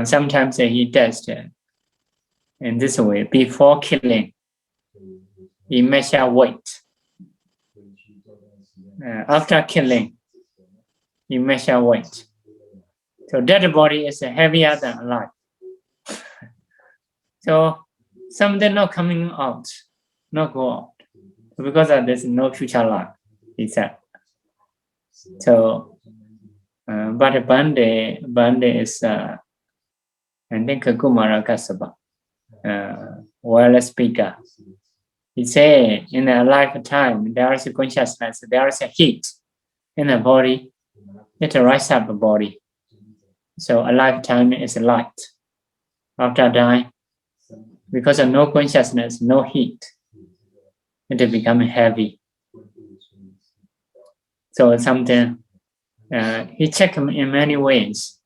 Sometimes he tested in this way. Before killing, he measure weight. After killing, he measure weight. So dead body is heavier than alive. So something not coming out, not go out. Because of this, no future life, he said. So, but Bande is, I think, Kumara Kasaba, well speaker. He say in a lifetime, there is a consciousness, there is a heat in the body, it rises up the body. So a lifetime is light. After dying, because of no consciousness, no heat, it becomes heavy. So something, he checked in many ways.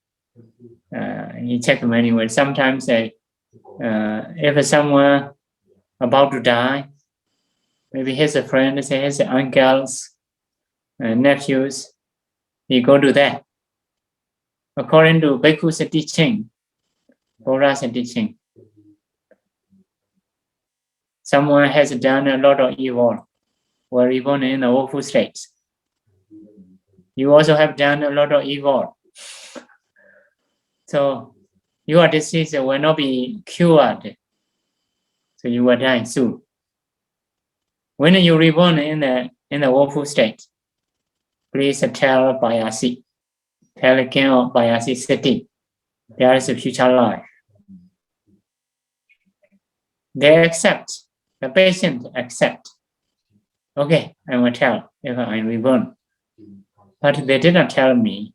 Sometimes if someone about to die, maybe his friends, his uncles, nephews, he go to that. According to Bhikkhu's teaching, Buddha's teaching, someone has done a lot of evil, were reborn in the awful state. You also have done a lot of evil. So your disease will not be cured. So you will die soon. When you reborn in the awful state, please tell Bayasi, tell the king of Bayasi city, there is a future life. They accept, the patient accept. Okay, I will tell if I reborn. But they didn't tell me.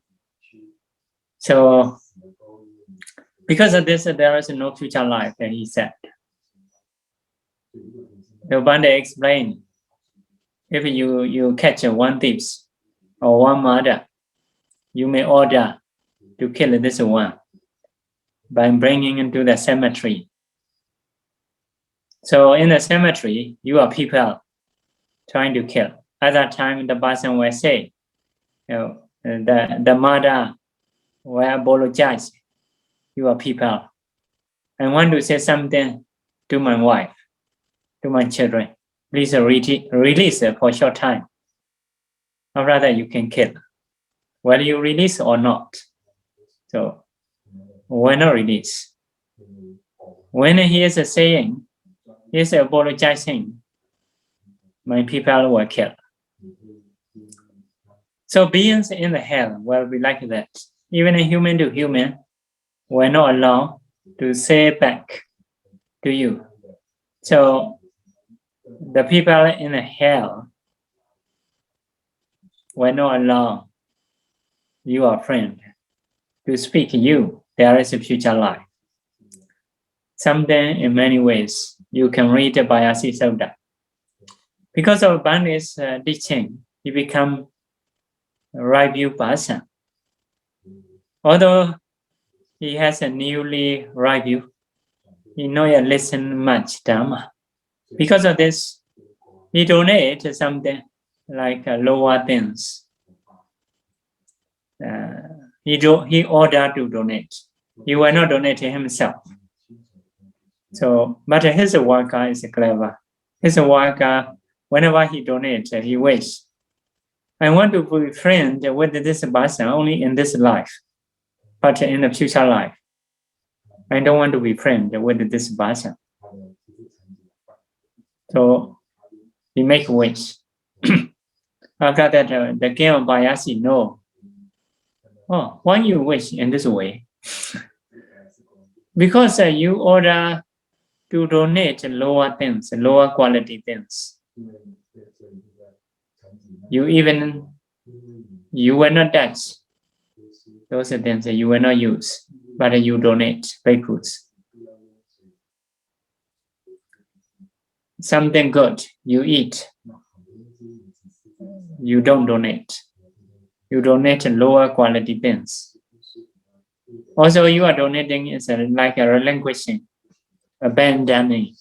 So because of this, there is no future life, and he said. The Bande explained, if you catch one thief or one murder, you may order to kill this one by bringing into the cemetery. So in the cemetery, you are people trying to kill. At that time, the person will say, the murder will apologize. You are people. I want to say something to my wife, to my children. Please release for a short time. Or rather, you can kill. Whether you release or not. So, when not release. When he is saying, he is apologizing, my people will kill. So beings in the hell will be like that. Even a human to human will not allow to say back to you. So the people in the hell will not allow your friend to speak you, there is a future life. Someday, in many ways, you can read the Pāramī Sutta. Because of Bandit's teaching, he become a right view person. Although he has a newly right view, he not yet listen much Dhamma. Because of this, he donate something like lower things. He ordered to donate. He will not donate himself. So, but his worker is clever. His worker, whenever he donates, he wish, I want to be friend with this person only in this life, but in the future life, I don't want to be friend with this person. So he make wish. After that, the king of Pāramī know. Oh, why you wish in this way? Because you order to donate lower things, lower quality things. You will not touch those things that you will not use, but you donate bhikkhus. Something good you eat, you don't donate. You donate lower quality things. Also, you are donating is like a relinquishing, abandoning.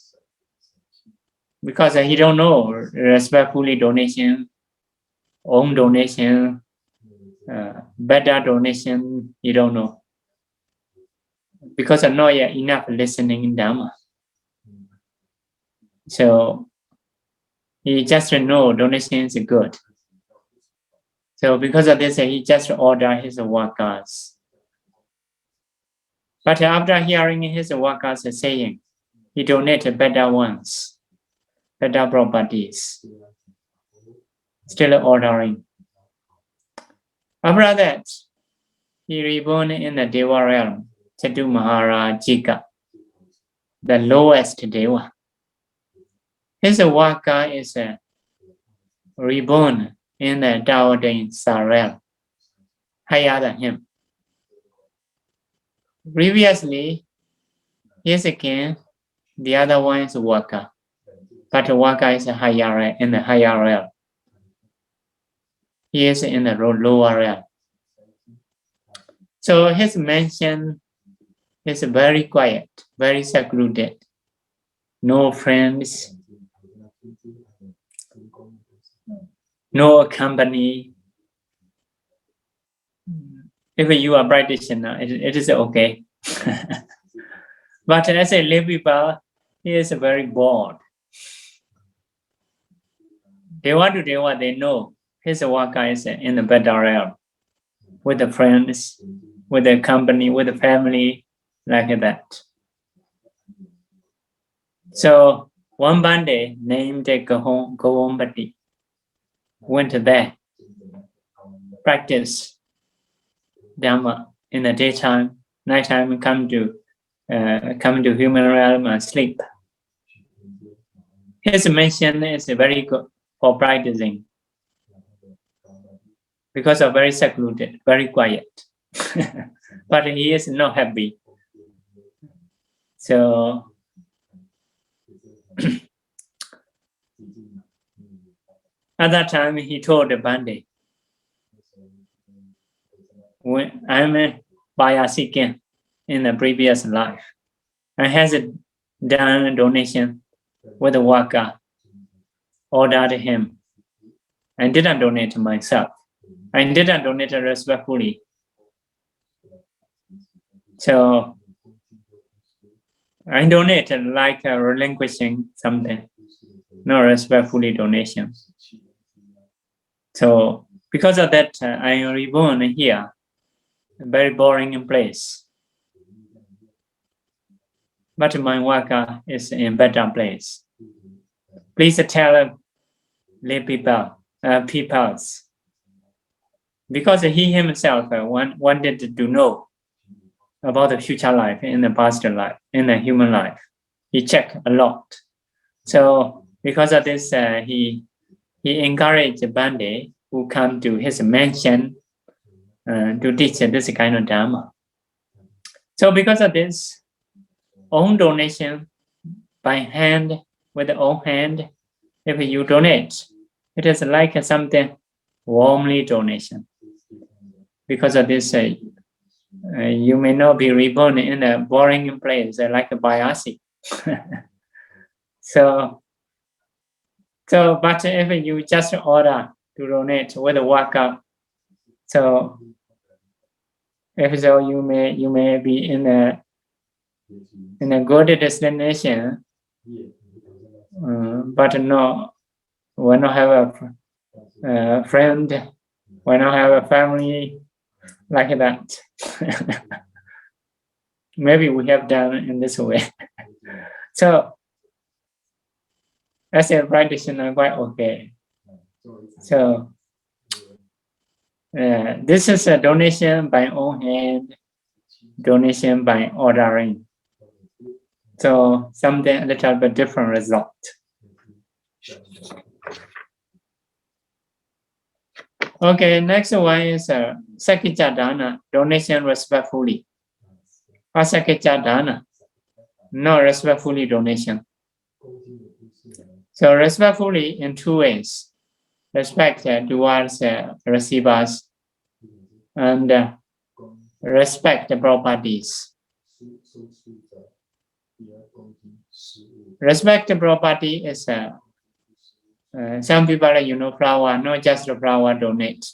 Because he don't know respectfully donation, own donation, better donation, he don't know. Because of not yet enough listening in Dhamma. So he just know donation is good. So because of this, he just order his workers. But after hearing his workers saying, he donated better ones, better properties, still ordering. After that, he reborn in the Deva realm, Chatu Maharajika, the lowest Deva. His worker is reborn in the Taodain realm, higher than him. Previously, he is a king, the other one is a worker, but the worker is higher in the higher realm. He is in the lower realm. So his mansion is very quiet, very secluded, no friends, no company. If you are practitioner, it is okay. But as a lay people, he is very bored. Deva to Deva, they know his worker is in the better realm, with the friends, with the company, with the family, like that. So one Bande named Govombati went there, practice Dhamma in the daytime, nighttime come to human realm and sleep. His mansion is very good for practicing because of very secluded, very quiet. But he is not happy. So at that time he told the Bande, when I'm a Pāramī king in the previous life, I has done a donation with a worker, ordered him. I didn't donate myself. I didn't donate respectfully. So I donated like relinquishing something, not respectfully donation. So because of that, I am reborn here, a very boring place. But my worker is in better place. Please tell lay people, peoples, because he himself wanted to know about the future life in the past life, in the human life. He checked a lot. So because of this, he encouraged the Bande who come to his mansion to teach this kind of Dhamma. So because of this, own donation by hand, with the own hand, if you donate, it is like something warmly donation. Because of this, you may not be reborn in a boring place like a biopsy. So, but if you just order to donate with a workout, so if so, you may be in a good destination, but no, when I have a friend, when I have a family like that, maybe we have done in this way. So as a practitioner, quite okay. So this is a donation by own hand, donation by ordering. So something a little bit different result. Okay, next one is Sakija Dana, donation respectfully. Asakija Dana, no respectfully donation. So respectfully in two ways. Respect towards receivers and respect the properties. Respect the property is some people, flower, not just the flower, donate,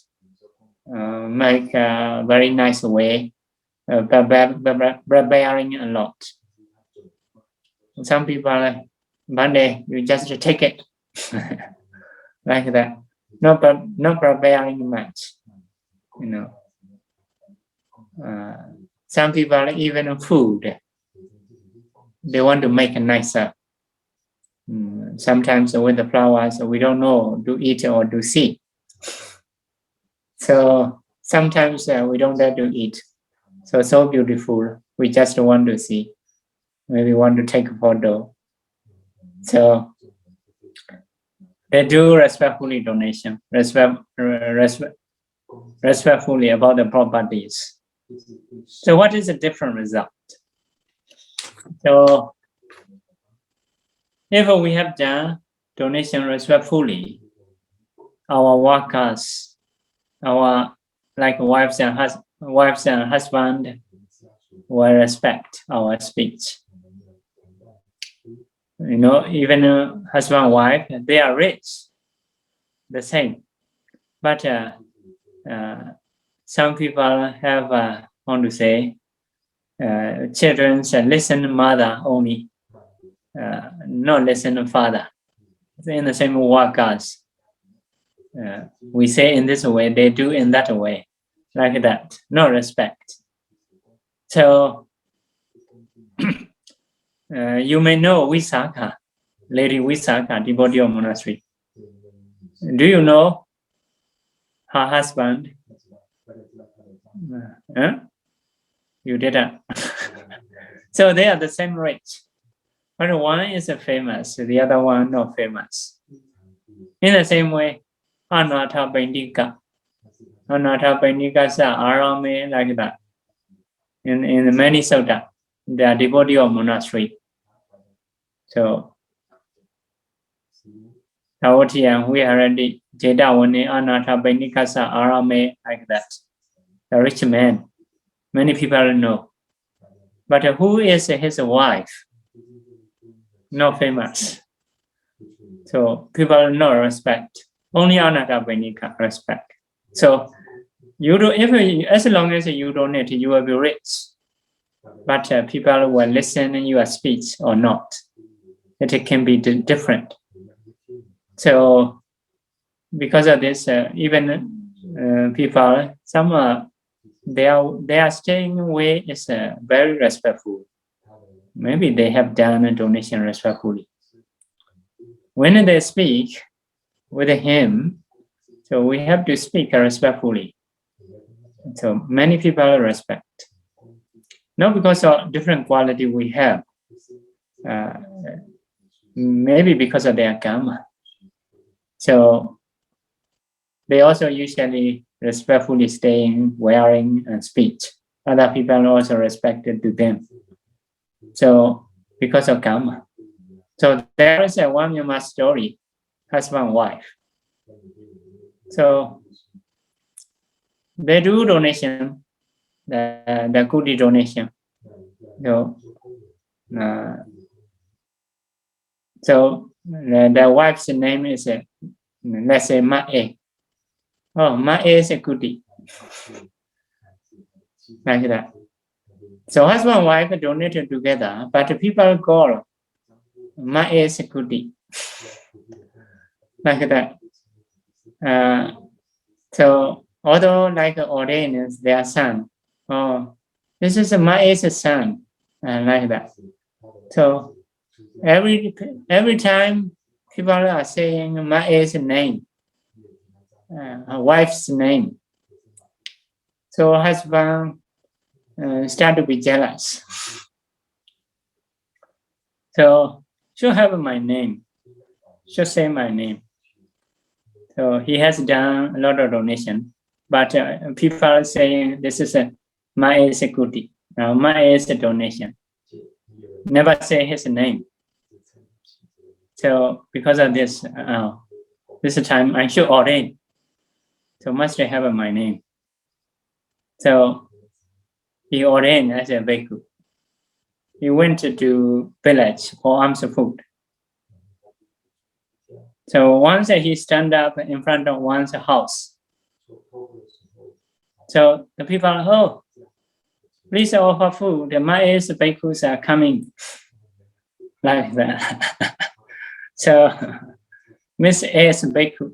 make a very nice way, preparing a lot. Some people, one day you just take it like that, not preparing much, Some people even food, they want to make it nicer. Sometimes with the flowers, we don't know to eat or to see. So sometimes we don't dare to eat. So beautiful. We just want to see. Maybe want to take a photo. So they do respectfully donation, respectfully about the properties. So what is a different result? So if we have done donation respectfully, our workers, our like wives and husband will respect our speech. Even husband and wife, they are rich, the same. But some people have, want to say, children listen to mother only, not listen to father. In the same workers, we say in this way, they do in that way, like that, no respect. So you may know Visakha, Lady Visakha, devotee of monastery. Do you know her husband? You didn't. So they are the same rich, but one is famous, the other one not famous. In the same way, Janakābhivaṃsa, Pāramī, like that. In many sutta, they are devotee of monastery. So Tawatiya, we already Jedawani, Janakābhivaṃsa, Pāramī, like that. The rich man, many people know. But who is his wife? Not famous. So people no respect. Only Janakābhivaṃsa respect. So you do, as long as you donate, you will be rich. But people will listen to your speech or not. It can be different. So because of this, even people, some their staying way is very respectful. Maybe they have done a donation respectfully. When they speak with him, so we have to speak respectfully. So many people respect. Not because of different quality we have, maybe because of their karma. So they also usually respectfully staying, wearing, and speech. other people also respected to them. So because of karma. So there is a one Myanmar story, husband and wife. So they do donation, the goodie donation. So the wife's name is, let's say, Ma-E. Oh, Ma-E is a goodie. Like that. So husband and wife donated together, but the people call Ma-E is a goodie. Like that. So although like ordained is their son, oh, this is Ma-E's son, like that. So every time people are saying Ma-E's name, wife's name, so husband start to be jealous. So should have my name, should say my name. So he has done a lot of donation, but people are saying this is Ma-E's security. Now Ma-E's donation. Never say his name. So because of this, this time I should ordain. So must have my name. So he ordained as a bhikkhu. He went to village for alms food. So once he stand up in front of one's house. So the people, oh, please offer food. The Ma-E's bhikkhus are coming. Like that. So Miss A's bhikkhu,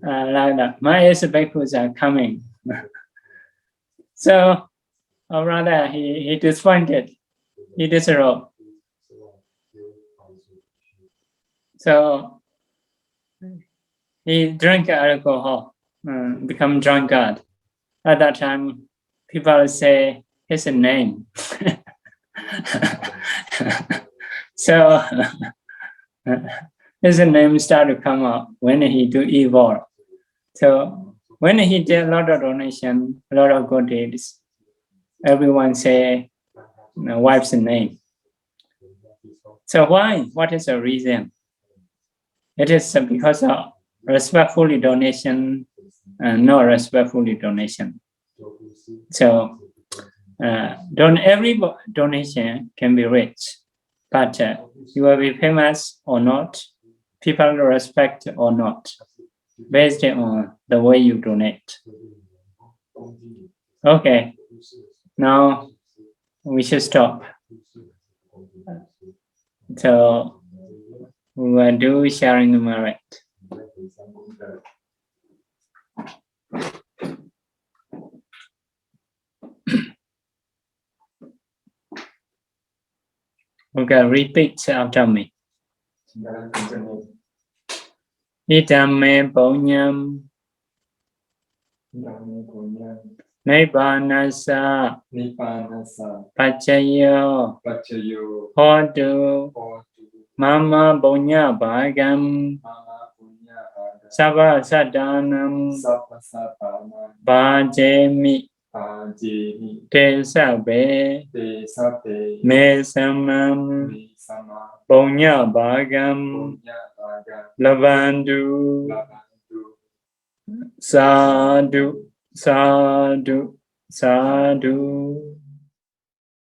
like that. Ma-E's bhikkhus are coming. So, or rather, he disappointed. He disrobed. So he drank alcohol, become drunkard. At that time, people say his name. So his name started to come up when he do evil. So when he did a lot of donation, a lot of good deeds, everyone say wife's name. So why? What is the reason? It is because of respectfully donation and no respectfully donation. So every donation can be rich, but you will be famous or not, people respect or not, based on the way you donate. Okay, now we should stop. So we will do sharing the merit. Okay, repeat after me. Idame Bonyam Nibbanasa Pachayo Hodu Mama Bonya Bhagam Sava Sadanam Bhajemi Te Sabe Me Samam Bonya Bhagam Lavandu Sadhu Sadhu Sadhu